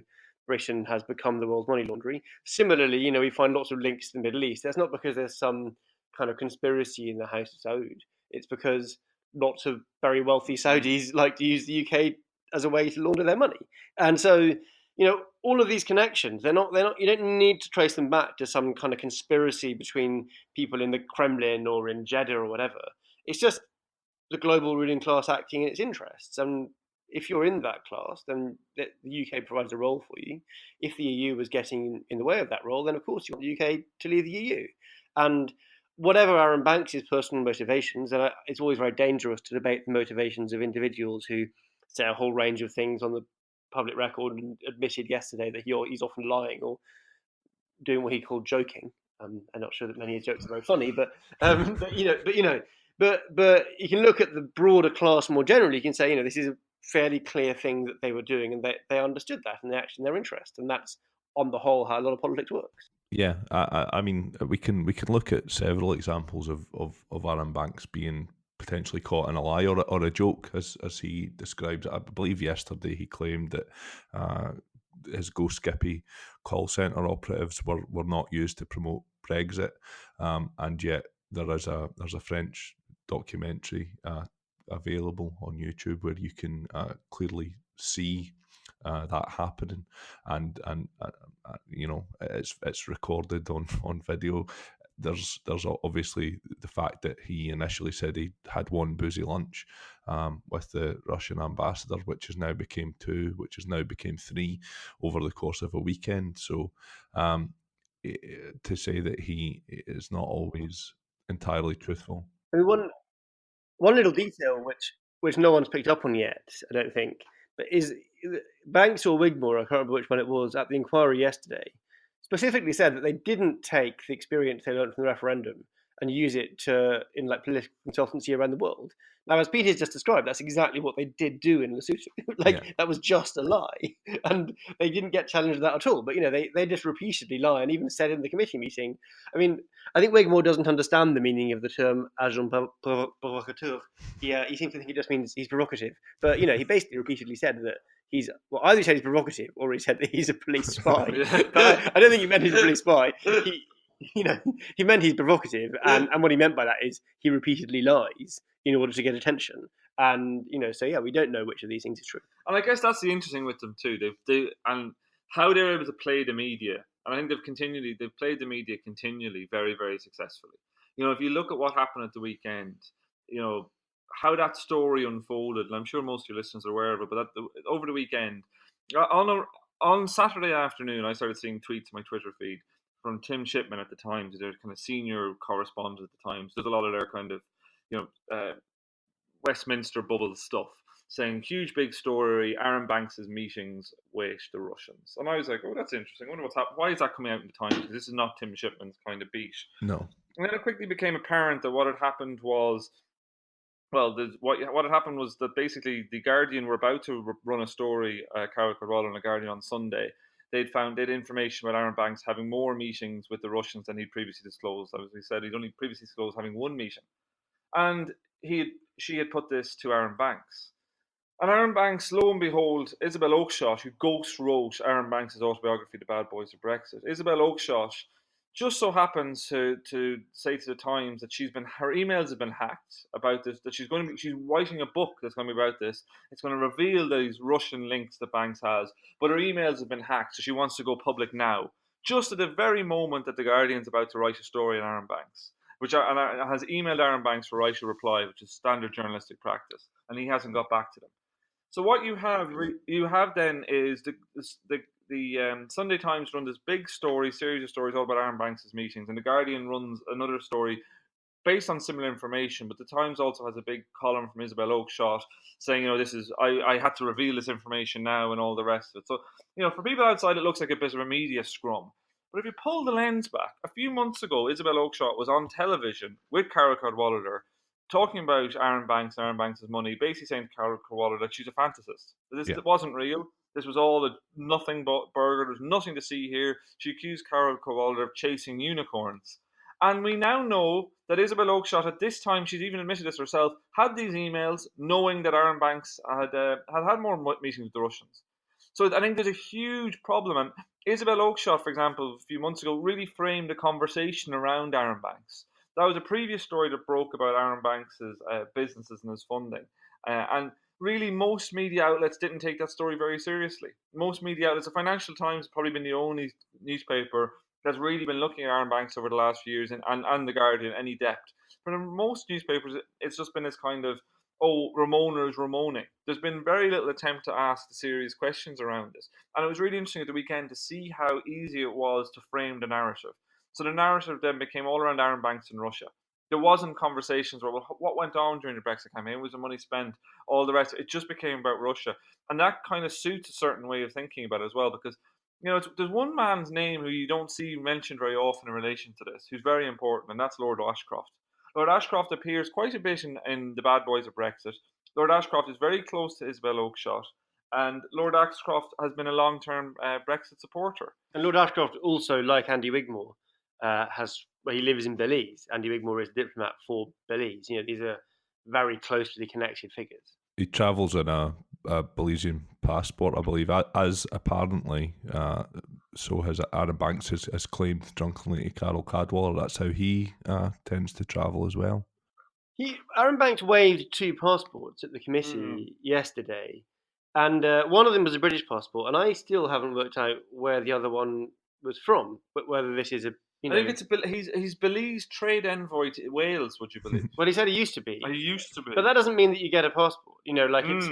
Britain has become the world's money laundry. Similarly, we find lots of links to the Middle East. That's not because there's some kind of conspiracy in the House of Saud. It's because lots of very wealthy Saudis like to use the UK as a way to launder their money. And so, all of these connections, they're not, you don't need to trace them back to some kind of conspiracy between people in the Kremlin or in Jeddah or whatever. It's just the global ruling class acting in its interests. And if you're in that class, then the UK provides a role for you. If the EU was getting in the way of that role, then of course you want the UK to leave the EU. And whatever Aaron Banks' personal motivations, and it's always very dangerous to debate the motivations of individuals who say a whole range of things on the public record and admitted yesterday that he's often lying or doing what he called joking. I'm not sure that many of his jokes are very funny, but you can look at the broader class more generally. You can say, this is a fairly clear thing that they were doing, and they understood that, and they acted in their interest, and that's on the whole how a lot of politics works. Yeah, I mean, we can look at several examples of Aaron Banks being potentially caught in a lie or a joke, as he described it. I believe yesterday he claimed that his Go Skippy call centre operatives were not used to promote Brexit, and yet there's a French documentary available on YouTube where you can clearly see that happening, and it's recorded on video. There's obviously the fact that he initially said he had one boozy lunch with the Russian ambassador, which has now became two, which has now became three over the course of a weekend. So to say that he is not always entirely truthful. I mean, one little detail which no one's picked up on yet, I don't think, but is Banks or Wigmore, I can't remember which one it was, at the inquiry yesterday, specifically said that they didn't take the experience they learned from the referendum and use it in political consultancy around the world. Now, as Peter's just described, that's exactly what they did do in Lesotho. That was just a lie, and they didn't get challenged with that at all. But they just repeatedly lie, and even said in the committee meeting. I mean, I think Wigmore doesn't understand the meaning of the term agent provocateur. He seems to think it just means he's provocative. But he basically repeatedly said that either he said he's provocative or he said that he's a police spy. I don't think he meant he's a police spy. He meant he's provocative, and what he meant by that is he repeatedly lies in order to get attention. And we don't know which of these things is true. And I guess that's the interesting with them too. They and how they're able to play the media. And I think they've played the media continually very, very successfully. If you look at what happened at the weekend, how that story unfolded, and I'm sure most of your listeners are aware of it, but over the weekend, on Saturday afternoon, I started seeing tweets on my Twitter feed from Tim Shipman at the Times, their kind of senior correspondent at the Times. There's a lot of their kind of, Westminster bubble stuff, saying huge big story, Aaron Banks' meetings with the Russians. And I was like, oh, that's interesting. I wonder what's happening. Why is that coming out in the Times? Because this is not Tim Shipman's kind of beat. No. And then it quickly became apparent that what had happened was, what had happened was that basically the Guardian were about to run a story, Carol Cadwell on the Guardian on Sunday. They'd information about Aaron Banks having more meetings with the Russians than he'd previously disclosed. As we said, he'd only previously disclosed having one meeting. And she had put this to Aaron Banks. And Aaron Banks, lo and behold, Isabel Oakeshott, who ghost wrote Aaron Banks' autobiography, The Bad Boys of Brexit, Isabel Oakeshott just so happens to say to the Times that her emails have been hacked about this, that she's writing a book that's going to be about this. It's going to reveal these Russian links that Banks has, but her emails have been hacked, so she wants to go public now, just at the very moment that the Guardian's about to write a story on Aaron Banks, which has emailed Aaron Banks for write a reply, which is standard journalistic practice, and he hasn't got back to them. So what you have then is the Sunday Times run this big series of stories all about Aaron Banks' meetings, and the Guardian runs another story based on similar information. But the Times also has a big column from Isabel Oakeshott saying, I had to reveal this information now and all the rest of it. So, for people outside, it looks like a bit of a media scrum. But if you pull the lens back, a few months ago, Isabel Oakeshott was on television with Carol Cadwalladr talking about Aaron Banks and Aaron Banks' money, basically saying to Carol Cadwalladr that she's a fantasist. It wasn't real. This was all nothing but burger. There's nothing to see here. She accused Carol Cadwalladr of chasing unicorns. And we now know that Isabel Oakeshott, at this time, she's even admitted this herself, had these emails knowing that Aaron Banks had more meetings with the Russians. So I think there's a huge problem. And Isabel Oakeshott, for example, a few months ago, really framed a conversation around Aaron Banks. That was a previous story that broke about Aaron Banks' businesses and his funding. And really, most media outlets didn't take that story very seriously. Most media outlets, the Financial Times has probably been the only newspaper that's really been looking at Aaron Banks over the last few years, and The Guardian, any depth. But in most newspapers, it's just been this kind of, oh, Ramona is Ramoning. There's been very little attempt to ask the serious questions around this. And it was really interesting at the weekend to see how easy it was to frame the narrative. So the narrative then became all around Aaron Banks in Russia. There wasn't conversations where, well, what went on during the Brexit campaign? Was the money spent? All the rest. It just became about Russia. And that kind of suits a certain way of thinking about it as well, because there's one man's name who you don't see mentioned very often in relation to this, who's very important, and that's Lord Ashcroft. Lord Ashcroft appears quite a bit in The Bad Boys of Brexit. Lord Ashcroft is very close to Isabel Oakeshott, and Lord Ashcroft has been a long-term Brexit supporter. And Lord Ashcroft also, like Andy Wigmore, he lives in Belize. Andy Wigmore is a diplomat for Belize. These are very closely connected figures. He travels in a Belizean passport, I believe, as apparently so has Aaron Banks has claimed drunkenly to Carol Cadwallader. That's how he tends to travel as well. Aaron Banks waived 2 passports at the committee yesterday, and one of them was a British passport, and I still haven't worked out where the other one was from, but whether this is I think he's Belize trade envoy to Wales, would you believe? Well, he said he used to be. He used to be. But that doesn't mean that you get a passport. It's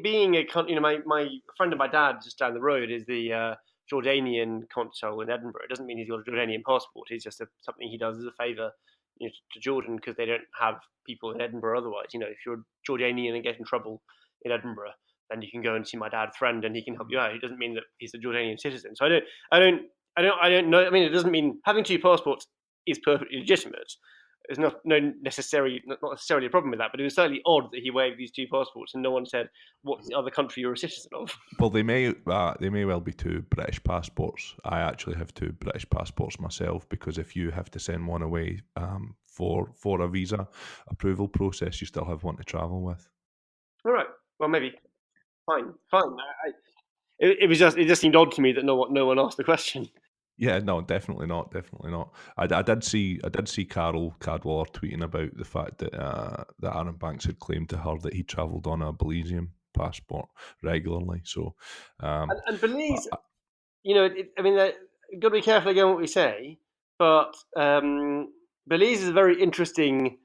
being a my friend of my dad just down the road is the Jordanian consul in Edinburgh. It doesn't mean he's got a Jordanian passport. It's just something he does as a favour to Jordan, because they don't have people in Edinburgh otherwise. If you're Jordanian and get in trouble in Edinburgh, then you can go and see my dad's friend and he can help you out. It doesn't mean that he's a Jordanian citizen. So I don't know. I mean, it doesn't mean having 2 passports is perfectly legitimate. There's not necessarily a problem with that, but it was certainly odd that he waived these 2 passports and no one said, what's the other country you're a citizen of? Well, they may well be 2 British passports. I actually have 2 British passports myself, because if you have to send one away for a visa approval process, you still have one to travel with. All right. Well, maybe. Fine. It just seemed odd to me that no one asked the question. Yeah, no, definitely not. I did see Carol Cadwallader tweeting about the fact that Aaron Banks had claimed to her that he travelled on a Belizean passport regularly. So, and Belize, you've got to be careful again what we say, but Belize is a very interesting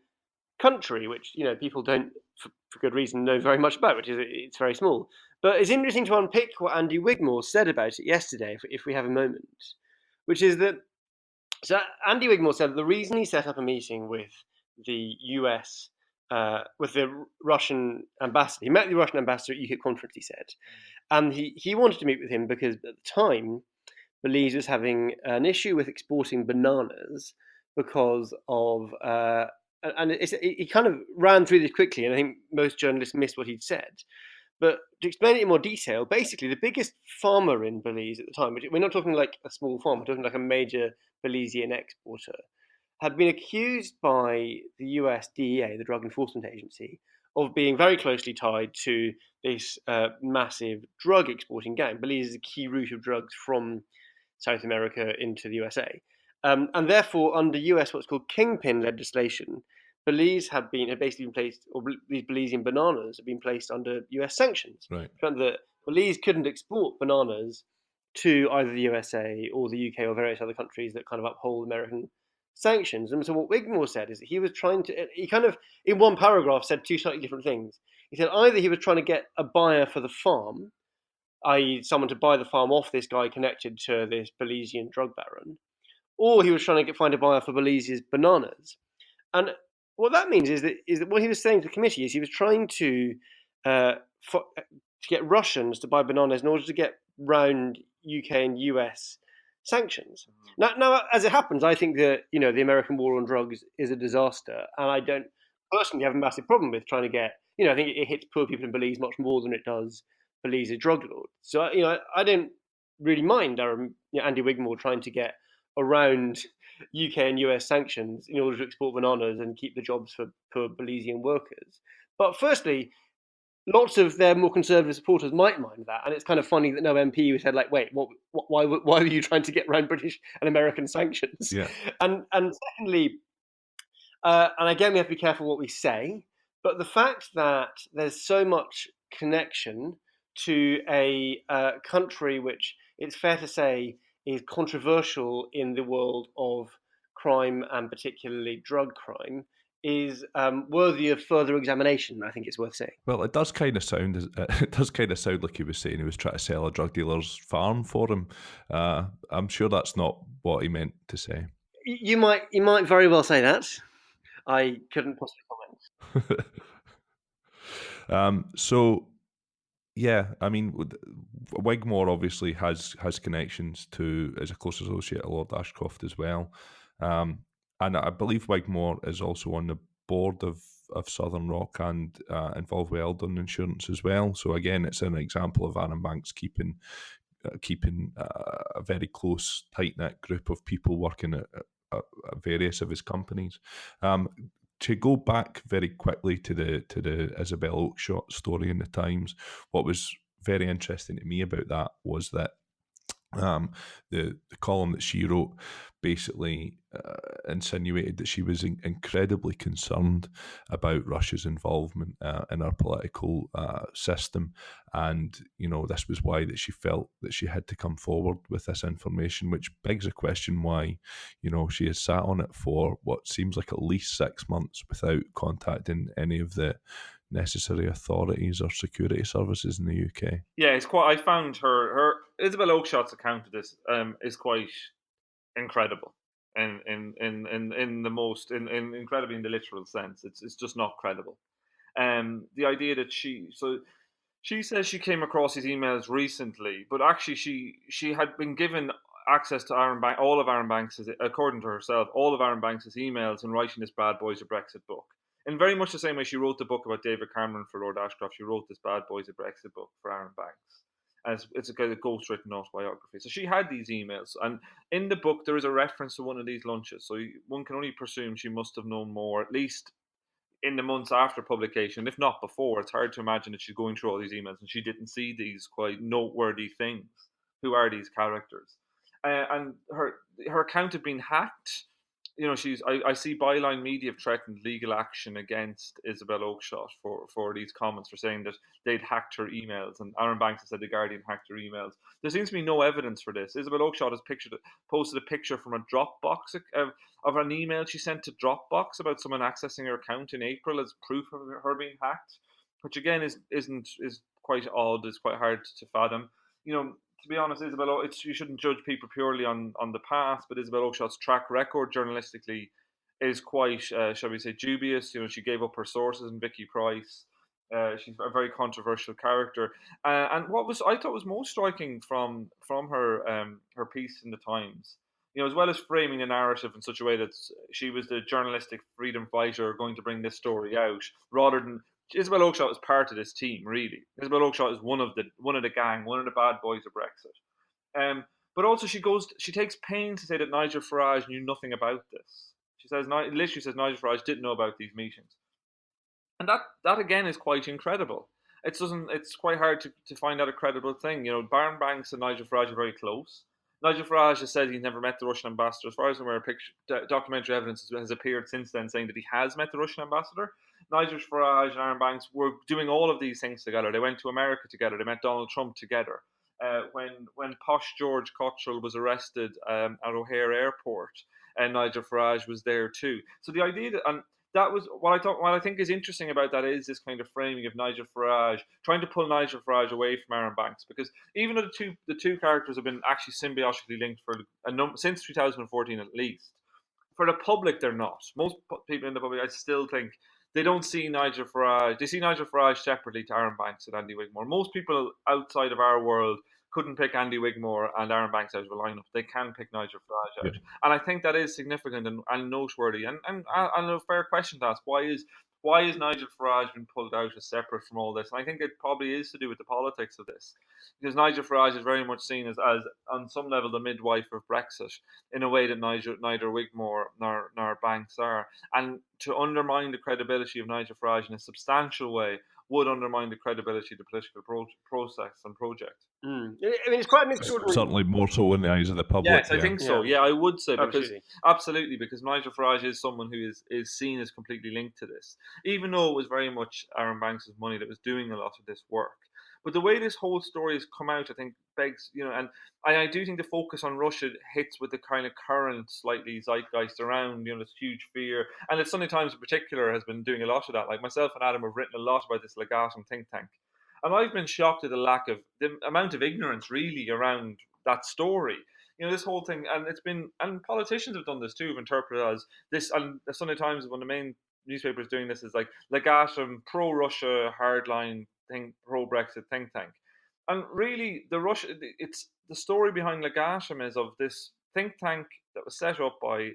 country, which people don't, for good reason, know very much about, which is it's very small. But it's interesting to unpick what Andy Wigmore said about it yesterday, if we have a moment. Which is that, so Andy Wigmore said that the reason he set up a meeting with the US, with the Russian ambassador, he met the Russian ambassador at UKIP conference, he said, and he wanted to meet with him because at the time, Belize was having an issue with exporting bananas because of, he kind of ran through this quickly, and I think most journalists missed what he'd said. But to explain it in more detail, basically the biggest farmer in Belize at the time, which we're not talking like a small farm, we're talking like a major Belizean exporter, had been accused by the US DEA, the Drug Enforcement Agency, of being very closely tied to this massive drug exporting gang. Belize is a key route of drugs from South America into the USA. And therefore, under US what's called kingpin legislation, Belize had basically been placed, or these Belizean bananas had been placed under US sanctions. Right. That Belize couldn't export bananas to either the USA or the UK or various other countries that kind of uphold American sanctions. And so what Wigmore said is that he was he kind of, in one paragraph, said 2 slightly different things. He said either he was trying to get a buyer for the farm, i.e. someone to buy the farm off this guy connected to this Belizean drug baron, or he was trying to find a buyer for Belize's bananas. And what that means is that what he was saying to the committee is he was trying to get Russians to buy bananas in order to get round UK and US sanctions. Now, as it happens, I think that the American war on drugs is a disaster, and I don't personally have a massive problem with trying to get. I think it hits poor people in Belize much more than it does Belize's drug lords. So I don't really mind Andy Wigmore trying to get around UK and US sanctions in order to export bananas and keep the jobs for poor Belizean workers. But firstly, lots of their more conservative supporters might mind that, and it's kind of funny that no MP said, like, wait, why were you trying to get around British and American sanctions? Yeah. And secondly, and again, we have to be careful what we say, but the fact that there's so much connection to a country which it's fair to say is controversial in the world of crime and particularly drug crime is worthy of further examination, I think it's worth saying. Well, it does kind of sound like he was saying he was trying to sell a drug dealer's farm for him. I'm sure that's not what he meant to say. You might very well say that. I couldn't possibly comment. So, yeah, I mean, Wigmore obviously has connections to, as a close associate of Lord Ashcroft as well. And I believe Wigmore is also on the board of Southern Rock and involved with Eldon Insurance as well. So again, it's an example of Aaron Banks keeping a very close, tight-knit group of people working at various of his companies. To go back very quickly to the Isabel Oakeshott story in the Times, what was very interesting to me about that was that the column that she wrote basically insinuated that she was incredibly concerned about Russia's involvement in our political system, and this was why that she felt that she had to come forward with this information, which begs the question why she has sat on it for what seems like at least 6 months without contacting any of the necessary authorities or security services in the UK. Yeah, it's quite. I found her Isabel Oakeshott's account of this is quite incredible, in the most incredibly in the literal sense. It's just not credible. The idea that she says she came across these emails recently, but actually she had been given access to all of Aaron Banks', according to herself, all of Aaron Banks' emails in writing this Bad Boys of Brexit book. In very much the same way she wrote the book about David Cameron for Lord Ashcroft, she wrote this Bad Boys of Brexit book for Aaron Banks. And it's a kind of ghostwritten autobiography. So she had these emails. And in the book, there is a reference to one of these lunches. So one can only presume she must have known more, at least in the months after publication, if not before. It's hard to imagine that she's going through all these emails and she didn't see these quite noteworthy things. Who are these characters? And her account had been hacked. I see Byline Media have threatened legal action against Isabel Oakeshott for these comments, for saying that they'd hacked her emails, and Aaron Banks has said the Guardian hacked her emails. There seems to be no evidence for this. Isabel Oakeshott has posted a picture from a Dropbox of an email she sent to Dropbox about someone accessing her account in April as proof of her being hacked, which again is quite odd. It's quite hard to fathom. To be honest, you shouldn't judge people purely on the past, but Isabel Oakeshott's track record journalistically is quite, shall we say, dubious. She gave up her sources in Vicky Price. She's a very controversial character. And what I thought was most striking from her piece in the Times, as well as framing a narrative in such a way that she was the journalistic freedom fighter going to bring this story out, rather than Isabel Oakeshott is part of this team, really. Isabel Oakeshott is one of the gang, one of the bad boys of Brexit. But also she takes pains to say that Nigel Farage knew nothing about this. She literally says Nigel Farage didn't know about these meetings, and that again is quite incredible. It's quite hard to find out a credible thing. Aaron Banks and Nigel Farage are very close. Nigel Farage has said he's never met the Russian ambassador. As far as I'm aware, documentary evidence has appeared since then saying that he has met the Russian ambassador. Nigel Farage and Aaron Banks were doing all of these things together. They went to America together. They met Donald Trump together. When posh George Cottrell was arrested at O'Hare Airport, and Nigel Farage was there too. So the idea that was what I think is interesting about that is this kind of framing of Nigel Farage, trying to pull Nigel Farage away from Aaron Banks, because even though the two characters have been actually symbiotically linked for since 2014 at least, for the public they're not. Most people in the public, I still think, they don't see Nigel Farage. They see Nigel Farage separately to Aaron Banks and Andy Wigmore. Most people outside of our world couldn't pick Andy Wigmore and Aaron Banks out of a lineup. They can pick Nigel Farage out. Yeah. And I think that is significant and noteworthy. And a fair question to ask, why is Nigel Farage been pulled out as separate from all this? And I think it probably is to do with the politics of this. Because Nigel Farage is very much seen as on some level, the midwife of Brexit, in a way that neither Wigmore nor Banks are. And to undermine the credibility of Nigel Farage in a substantial way would undermine the credibility of the political process and project. I mean, it's quite an extraordinary... Certainly more so in the eyes of the public. Yes, I think so. Yeah, I would say, because absolutely, because Nigel Farage is someone who is seen as completely linked to this, even though it was very much Aaron Banks' money that was doing a lot of this work. But the way this whole story has come out, I think, begs, and I do think the focus on Russia hits with the kind of current, slightly zeitgeist around, this huge fear. And the Sunday Times in particular has been doing a lot of that. Like myself and Adam have written a lot about this Legatum think tank. And I've been shocked at the amount of ignorance really around that story. This whole thing, and politicians have done this too, have interpreted as this, and the Sunday Times, one of the main newspapers doing this, is like Legatum, pro-Russia, hardline thing, pro-Brexit think tank. And really, it's the story behind Legatum is of this think tank that was set up by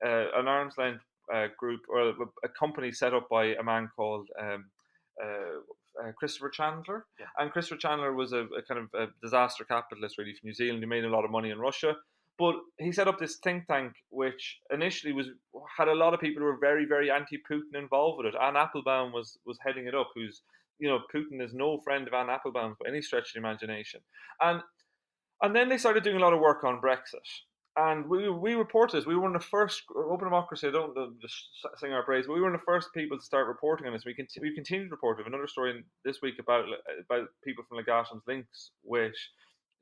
an arm's length group, or a company set up by a man called Christopher Chandler. Yeah. And Christopher Chandler was a kind of a disaster capitalist really from New Zealand. He made a lot of money in Russia. But he set up this think tank, which initially had a lot of people who were very, very anti-Putin involved with it. Anne Applebaum was heading it up, who's, Putin is no friend of Anne Applebaum by any stretch of the imagination. And then they started doing a lot of work on Brexit. And we reported this. We were one of the first, Open Democracy, I don't just sing our praise, but we were one of the first people to start reporting on this. We continued to report. We have another story this week about people from Legatum's links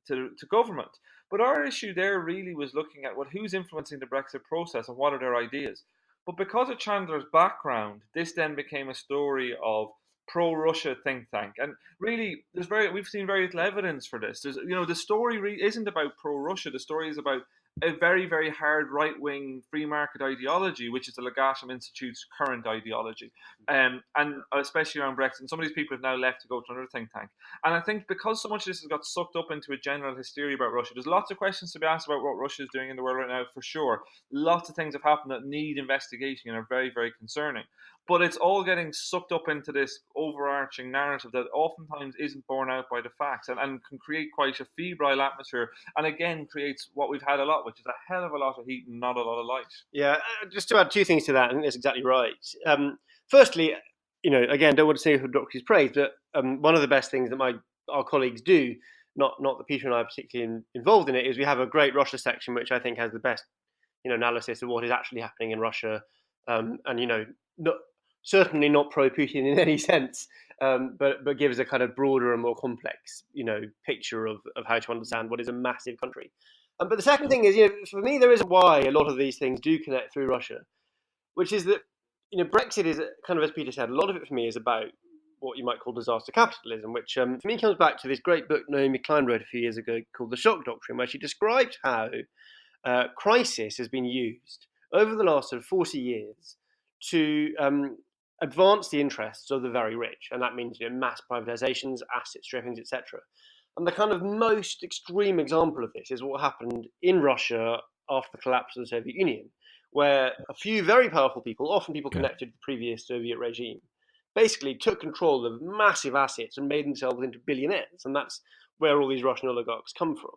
to government. But our issue there really was looking at who's influencing the Brexit process and what are their ideas. But because of Chandler's background, this then became a story of pro-Russia think tank, and really, we've seen very little evidence for this. The story isn't about pro-Russia. The story is about a very, very hard right-wing free market ideology, which is the Legatum Institute's current ideology, and especially around Brexit. And some of these people have now left to go to another think tank. And I think because so much of this has got sucked up into a general hysteria about Russia, there's lots of questions to be asked about what Russia is doing in the world right now, for sure. Lots of things have happened that need investigation and are very, very concerning. But it's all getting sucked up into this overarching narrative that oftentimes isn't borne out by the facts, and can create quite a febrile atmosphere, and again creates what we've had a lot, which is a hell of a lot of heat and not a lot of light. Yeah, just to add two things to that, I think that's exactly right. Firstly, again, don't want to say who doctors praise, but one of the best things that our colleagues do, not that Peter and I are particularly involved in it, is we have a great Russia section, which I think has the best analysis of what is actually happening in Russia, and certainly not pro-Putin in any sense, but gives a kind of broader and more complex, picture of how to understand what is a massive country. But the second thing is, for me, there is why a lot of these things do connect through Russia, which is that, Brexit is kind of, as Peter said, a lot of it for me is about what you might call disaster capitalism, which for me comes back to this great book Naomi Klein wrote a few years ago called The Shock Doctrine, where she described how crisis has been used over the last sort of 40 years to advance the interests of the very rich, and that means mass privatizations, asset strippings, etc. And the kind of most extreme example of this is what happened in Russia after the collapse of the Soviet Union, where a few very powerful people, often people connected to the previous Soviet regime, basically took control of massive assets and made themselves into billionaires, and that's where all these Russian oligarchs come from.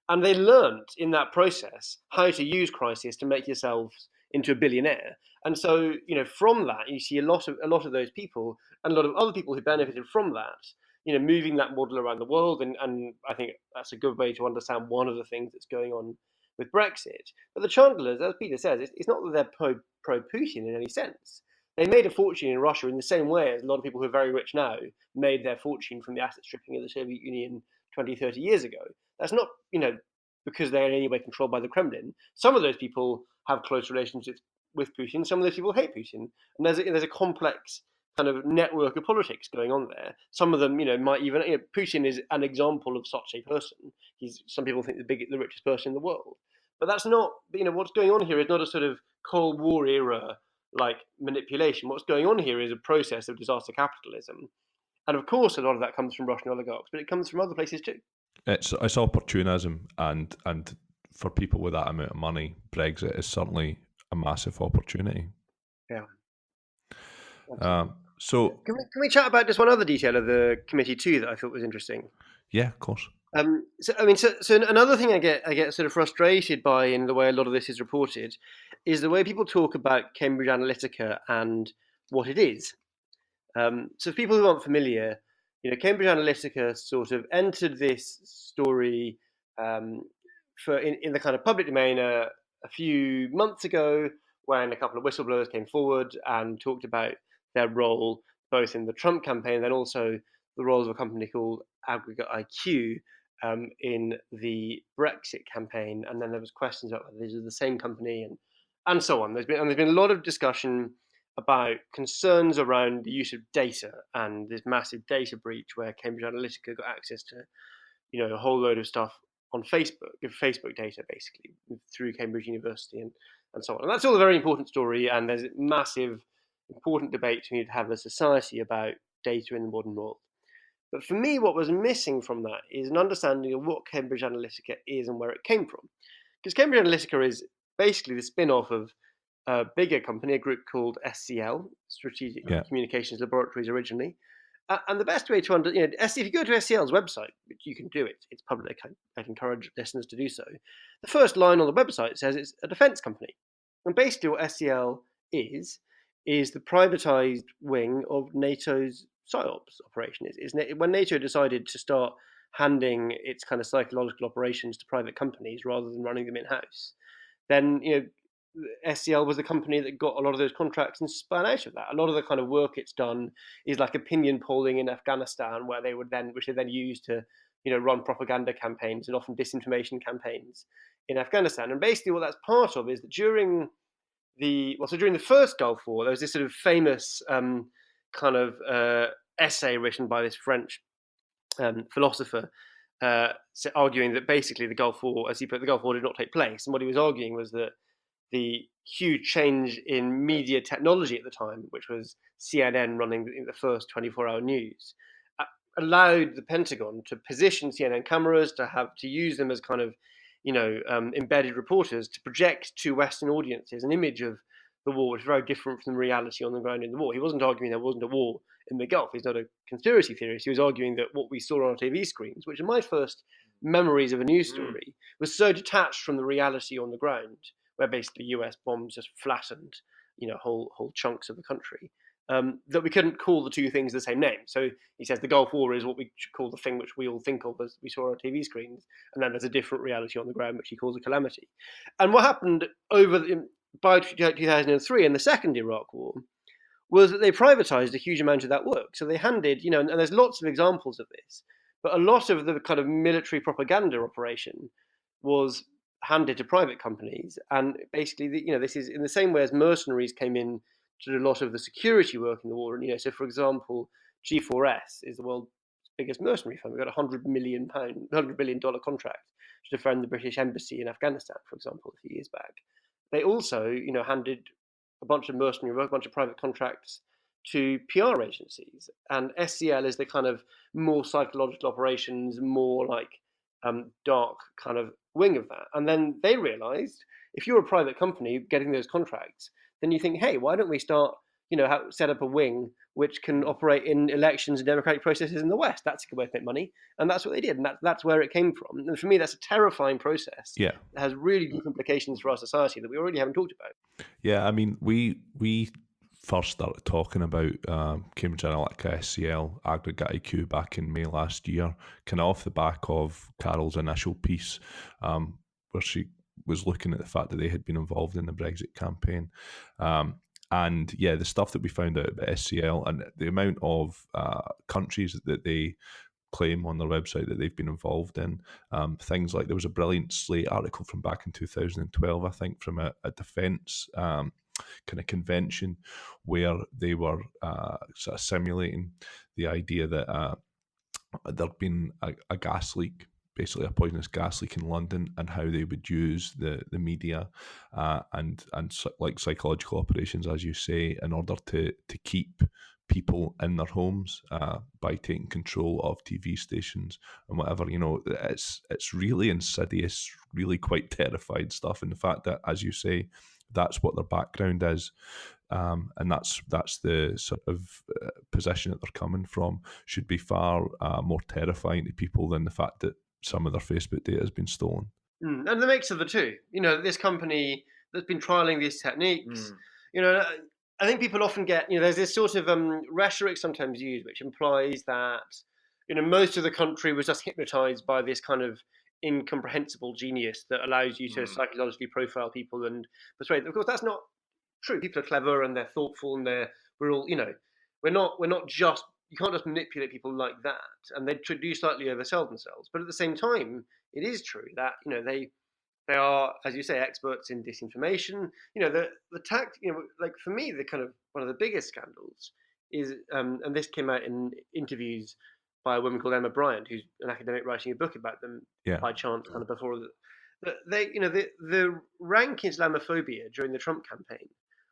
And they learned in that process how to use crisis to make yourselves into a billionaire. And so, from that, you see a lot of those people and a lot of other people who benefited from that, moving that model around the world. And I think that's a good way to understand one of the things that's going on with Brexit. But the Chandlers, as Peter says, it's not that they're pro-Putin in any sense. They made a fortune in Russia in the same way as a lot of people who are very rich now made their fortune from the asset stripping of the Soviet Union 20, 30 years ago. That's not, because they're in any way controlled by the Kremlin. Some of those people have close relationships with Putin. Some of those people hate Putin. And there's a complex kind of network of politics going on there. Some of them, might even, Putin is an example of such a person. Some people think the richest person in the world. But that's not, what's going on here is not a sort of Cold War era like manipulation. What's going on here is a process of disaster capitalism. And of course, a lot of that comes from Russian oligarchs, but it comes from other places too. It's opportunism, and for people with that amount of money, Brexit is certainly a massive opportunity. Yeah. So can we chat about just one other detail of the committee too that I thought was interesting? Yeah, of course. So another thing I get sort of frustrated by in the way a lot of this is reported is the way people talk about Cambridge Analytica and what it is. So for people who aren't familiar, Cambridge Analytica sort of entered this story in the kind of public domain a few months ago when a couple of whistleblowers came forward and talked about their role both in the Trump campaign and then also the role of a company called aggregate IQ in the Brexit campaign, and then there was questions about whether these are the same company and so on. There's been a lot of discussion about concerns around the use of data and this massive data breach where Cambridge Analytica got access to a whole load of stuff on Facebook data basically through Cambridge University and so on. And that's all a very important story, and there's a massive important debate we need to have as a society about data in the modern world. But for me, what was missing from that is an understanding of what Cambridge Analytica is and where it came from. Because Cambridge Analytica is basically the spin-off of a bigger company, a group called SCL, Strategic Communications Laboratories originally. And the best way to if you go to SCL's website, which you can do it's public, I'd encourage listeners to do so. The first line on the website says it's a defence company. And basically what SCL is the privatised wing of NATO's PSYOPs operation. When NATO decided to start handing its kind of psychological operations to private companies rather than running them in-house, then SCL was the company that got a lot of those contracts and spun out of that. A lot of the kind of work it's done is like opinion polling in Afghanistan, which they then use to run propaganda campaigns and often disinformation campaigns in Afghanistan. And basically what that's part of is that during the first Gulf War, there was this sort of famous essay written by this French philosopher arguing that basically the Gulf War, as he put it, the Gulf War did not take place. And what he was arguing was that the huge change in media technology at the time, which was CNN running the first 24-hour news, allowed the Pentagon to position CNN cameras, to use them as kind of, embedded reporters to project to Western audiences an image of the war, which is very different from the reality on the ground in the war. He wasn't arguing there wasn't a war in the Gulf. He's not a conspiracy theorist. He was arguing that what we saw on our TV screens, which are my first memories of a news story, was so detached from the reality on the ground, where basically US bombs just flattened, whole chunks of the country, that we couldn't call the two things the same name. So he says the Gulf War is what we should call the thing which we all think of as we saw on our TV screens, and then there's a different reality on the ground which he calls a calamity. And what happened by 2003 in the second Iraq War was that they privatized a huge amount of that work. So they handed, and there's lots of examples of this, but a lot of the kind of military propaganda operation was handed to private companies. And basically, this is in the same way as mercenaries came in to do a lot of the security work in the war. And, so for example, G4S is the world's biggest mercenary firm. We got $100 billion contract to defend the British embassy in Afghanistan, for example, a few years back. They also, handed a bunch of mercenary work, a bunch of private contracts to PR agencies. And SCL is the kind of more psychological operations, more like dark kind of wing of that. And then they realized if you're a private company getting those contracts, then you think, hey, why don't we start, set up a wing which can operate in elections and democratic processes in the West? That's a good way to make money. And that's what they did. And that's where it came from. And for me, that's a terrifying process. Yeah. It has really deep implications for our society that we already haven't talked about. Yeah, I mean, we first started talking about Cambridge Analytica SCL aggregate IQ back in May last year, kind of off the back of Carol's initial piece, where she was looking at the fact that they had been involved in the Brexit campaign. And yeah, the stuff that we found out about SCL and the amount of countries that they claim on their website that they've been involved in, things like there was a brilliant Slate article from back in 2012, I think, from a defence kind of convention where they were sort of simulating the idea that there'd been a gas leak, basically a poisonous gas leak in London, and how they would use the media and like psychological operations, as you say, in order to keep people in their homes by taking control of TV stations and whatever. It's really insidious, really quite terrifying stuff. And the fact that, as you say, that's what their background is, and that's the sort of position that they're coming from, should be far more terrifying to people than the fact that some of their Facebook data has been stolen. And the mix of the two, this company that's been trialing these techniques, I think people often get, there's this sort of rhetoric sometimes used, which implies that, most of the country was just hypnotized by this kind of incomprehensible genius that allows you to psychologically profile people and persuade them. Of course, that's not true. People are clever and they're thoughtful and we're all, we're not just, you can't just manipulate people like that, and they do slightly oversell themselves. But at the same time, it is true that they are, as you say, experts in disinformation. Like for me, the kind of one of the biggest scandals is, and this came out in interviews by a woman called Emma Bryant, who's an academic writing a book about them by chance, kind of before the rank Islamophobia during the Trump campaign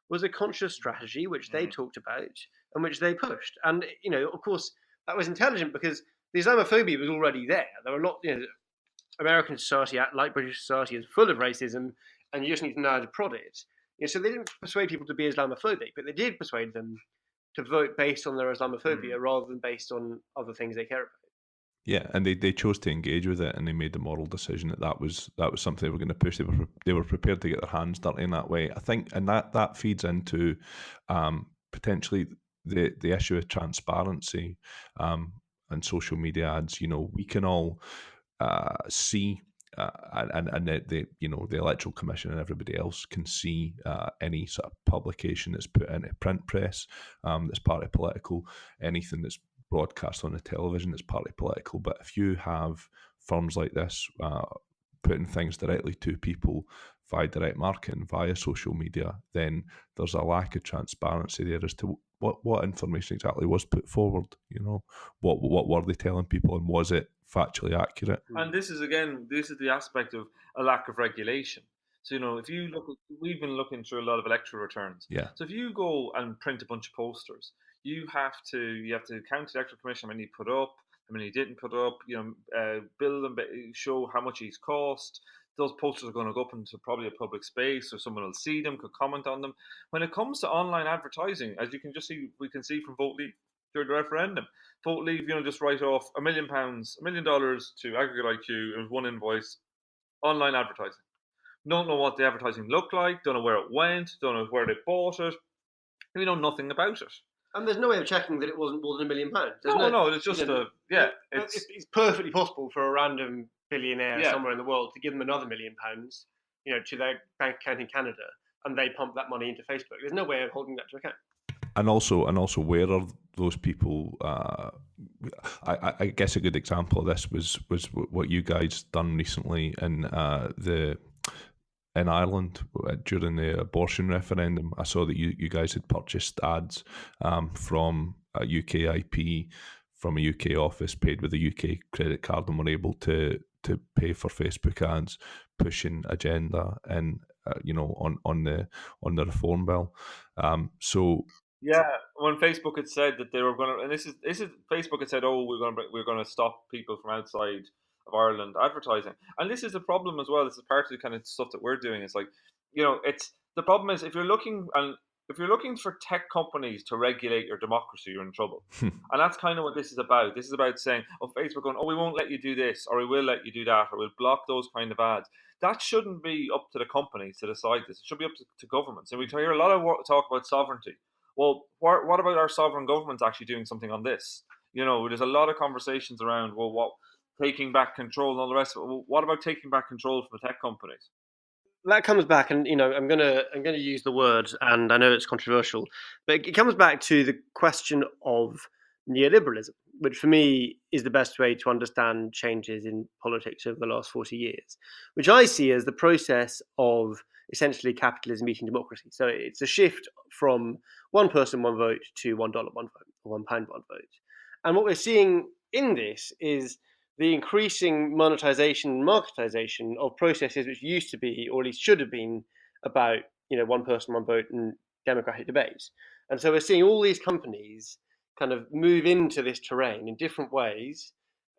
was a conscious strategy which they talked about and which they pushed. And of course, that was intelligent because the Islamophobia was already there. There were a lot. American society, like British society, is full of racism, and you just need to know how to prod it. So they didn't persuade people to be Islamophobic, but they did persuade them to vote based on their Islamophobia rather than based on other things they care about. Yeah, and they chose to engage with it, and they made the moral decision that was something they were going to push. They were prepared to get their hands dirty in that way, I think, and that feeds into potentially the issue of transparency and social media ads. We can all see. And the Electoral Commission and everybody else can see any sort of publication that's put in a print press that's partly political, anything that's broadcast on the television that's partly political. But if you have firms like this putting things directly to people via direct marketing, via social media, then there's a lack of transparency there as to what information exactly was put forward. What were they telling people, and was it factually accurate? And this is the aspect of a lack of regulation. So if you look, we've been looking through a lot of electoral returns. Yeah. So if you go and print a bunch of posters, you have to count the electoral commission how many you put up, how many you didn't put up. Bill them, show how much each cost. Those posters are going to go up into probably a public space, so someone will see them, could comment on them. When it comes to online advertising, as you can just see, we can see from Vote Leave during the referendum, Vote Leave, just write off £1 million, $1 million to Aggregate IQ and one invoice. Online advertising. Don't know what the advertising looked like. Don't know where it went. Don't know where they bought it. We know nothing about it. And there's no way of checking that it wasn't more than £1 million. No, it's just it's perfectly possible for a random billionaire somewhere in the world to give them another £1 million, to their bank account in Canada, and they pump that money into Facebook. There's no way of holding that to account. And also, where are those people? I guess a good example of this was what you guys done recently in Ireland during the abortion referendum. I saw that you guys had purchased ads from a UK IP, from a UK office, paid with a UK credit card, and were able to pay for Facebook ads pushing agenda and on the reform bill. Yeah, when Facebook had said that they were going to, and this is Facebook had said, we're going to stop people from outside of Ireland advertising, and this is the problem as well. This is part of the kind of stuff that we're doing. It's like, it's the problem is if you're looking for tech companies to regulate your democracy, you're in trouble. And that's kind of what this is about. This is about saying, Facebook going, we won't let you do this, or we will let you do that, or we'll block those kind of ads. That shouldn't be up to the companies to decide this. It should be up to governments. And we hear a lot of talk about sovereignty. Well, what about our sovereign governments actually doing something on this? There's a lot of conversations around, taking back control and all the rest of it. Well, what about taking back control from the tech companies? That comes back, and I'm gonna use the word, and I know it's controversial, but it comes back to the question of neoliberalism, which for me is the best way to understand changes in politics over the last 40 years, which I see as the process of essentially capitalism eating democracy. So it's a shift from one person, one vote to $1, one vote, or £1, one vote. And what we're seeing in this is the increasing monetization and marketization of processes which used to be, or at least should have been, about one person, one vote and democratic debates. And so we're seeing all these companies kind of move into this terrain in different ways.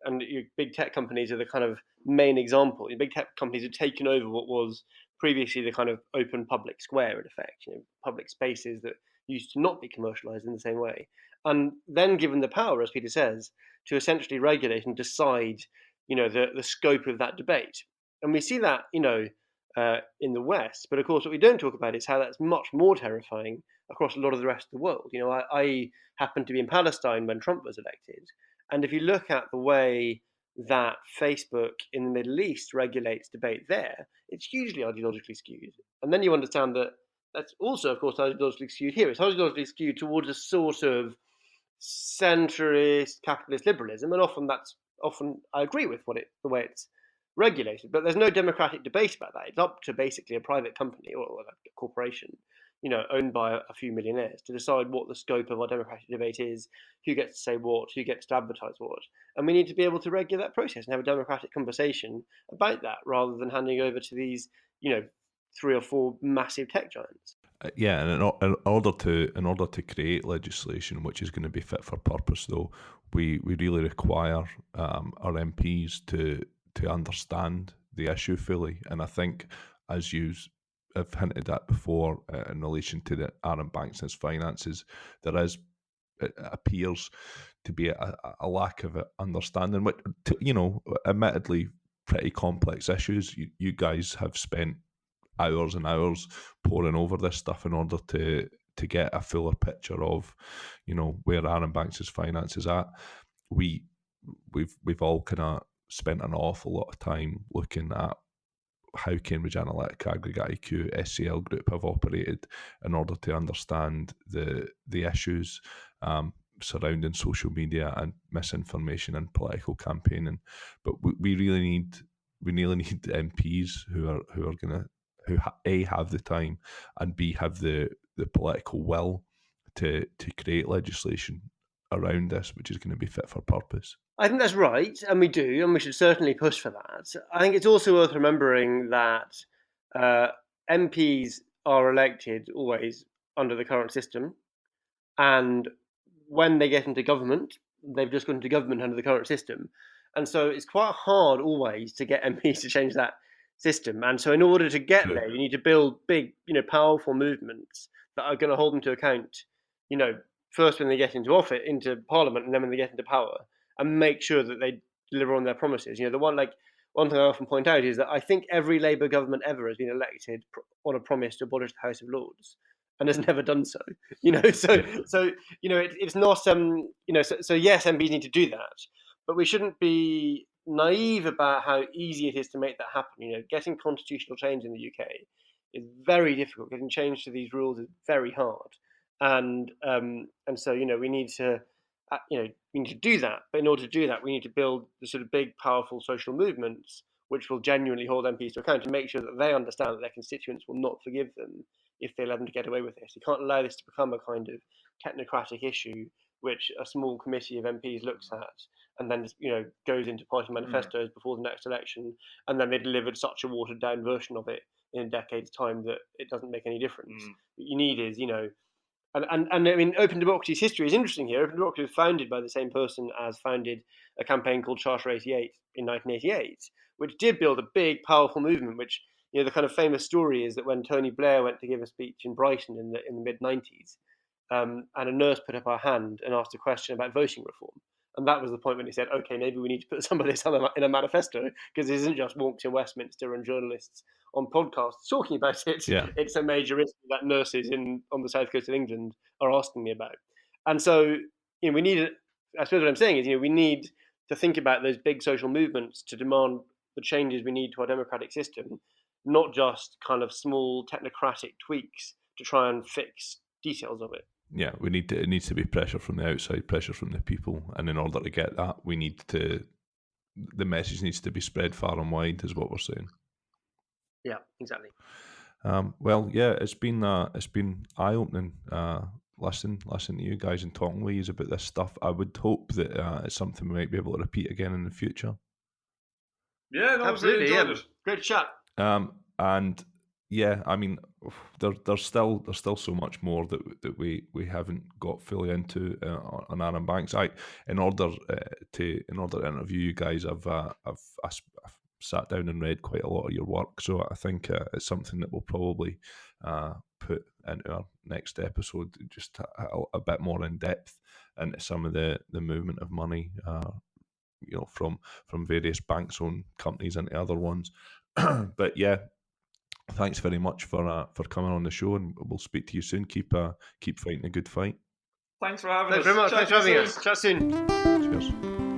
And big tech companies are the kind of main example. Big tech companies have taken over what was previously the kind of open public square, in effect, public spaces that used to not be commercialized in the same way. And then given the power, as Peter says, to essentially regulate and decide, the scope of that debate. And we see that, in the West. But of course, what we don't talk about is how that's much more terrifying across a lot of the rest of the world. I happened to be in Palestine when Trump was elected. And if you look at the way that Facebook in the Middle East regulates debate there, it's hugely ideologically skewed. And then you understand that that's also, of course, ideologically skewed here. It's ideologically skewed towards a sort of centrist capitalist liberalism, and often I agree with the way it's regulated, but there's no democratic debate about that. It's up to basically a private company or a corporation, owned by a few millionaires, to decide what the scope of our democratic debate is, who gets to say what, who gets to advertise what, and we need to be able to regulate that process and have a democratic conversation about that, rather than handing over to these, 3 or 4 massive tech giants. Yeah, and in order to create legislation which is going to be fit for purpose, though, we really require our MPs to understand the issue fully. And I think, as you have hinted at before, in relation to the Aaron Banks and his finances, it appears to be a lack of understanding. But admittedly, pretty complex issues. You guys have spent hours and hours poring over this stuff in order to get a fuller picture of, where Aaron Banks' finances at. We've all kind of spent an awful lot of time looking at how Cambridge Analytica, Aggregate IQ, SCL Group have operated in order to understand the issues surrounding social media and misinformation and political campaigning. But we really need MPs who are going to, who A, have the time, and B, have the political will to create legislation around this, which is going to be fit for purpose. I think that's right, and we do, and we should certainly push for that. I think it's also worth remembering that MPs are elected always under the current system, and when they get into government, they've just got into government under the current system. And so it's quite hard always to get MPs to change that system. And so in order to get there, you need to build big, powerful movements that are going to hold them to account, first when they get into Parliament, and then when they get into power, and make sure that they deliver on their promises. One thing I often point out is that I think every Labour government ever has been elected on a promise to abolish the House of Lords, and has never done so. It's not so yes, MPs need to do that, but we shouldn't be naive about how easy it is to make that happen. Getting constitutional change in the UK is very difficult. Getting change to these rules is very hard, and so we need to do that. But in order to do that, we need to build the sort of big, powerful social movements which will genuinely hold MPs to account and make sure that they understand that their constituents will not forgive them if they let them to get away with this. You can't allow this to become a kind of technocratic issue which a small committee of MPs looks at and then goes into party manifestos before the next election, and then they delivered such a watered down version of it in a decade's time that it doesn't make any difference. What you need is and I mean, Open Democracy's history is interesting here. Open Democracy was founded by the same person as founded a campaign called Charter 88 in 1988, which did build a big, powerful movement. Which the kind of famous story is that when Tony Blair went to give a speech in Brighton in the mid 90s, and a nurse put up her hand and asked a question about voting reform. And that was the point when he said, okay, maybe we need to put some of this in a manifesto, because it isn't just walks in Westminster and journalists on podcasts talking about it. Yeah. It's a major issue that nurses on the south coast of England are asking me about. And so, we need, I suppose what I'm saying is, we need to think about those big social movements to demand the changes we need to our democratic system, not just kind of small technocratic tweaks to try and fix details of it. Yeah, it needs to be pressure from the outside, pressure from the people, and in order to get that, the message needs to be spread far and wide, is what we're saying. Yeah, exactly. Well, yeah, it's been eye opening. Listen to you guys and talking with you about this stuff. I would hope that it's something we might be able to repeat again in the future. Yeah, no, absolutely. Really enjoyed it. Great chat. And yeah, I mean, there's still so much more that we haven't got fully into on Aaron Banks. In order to interview you guys, I've sat down and read quite a lot of your work, so I think it's something that we'll probably put into our next episode, just a bit more in depth into some of the movement of money, from various banks owned companies into other ones. But yeah, thanks very much for coming on the show, and we'll speak to you soon. Keep fighting a good fight. Thanks for having us. Thanks very much. Thanks for having us. Chat soon. Cheers.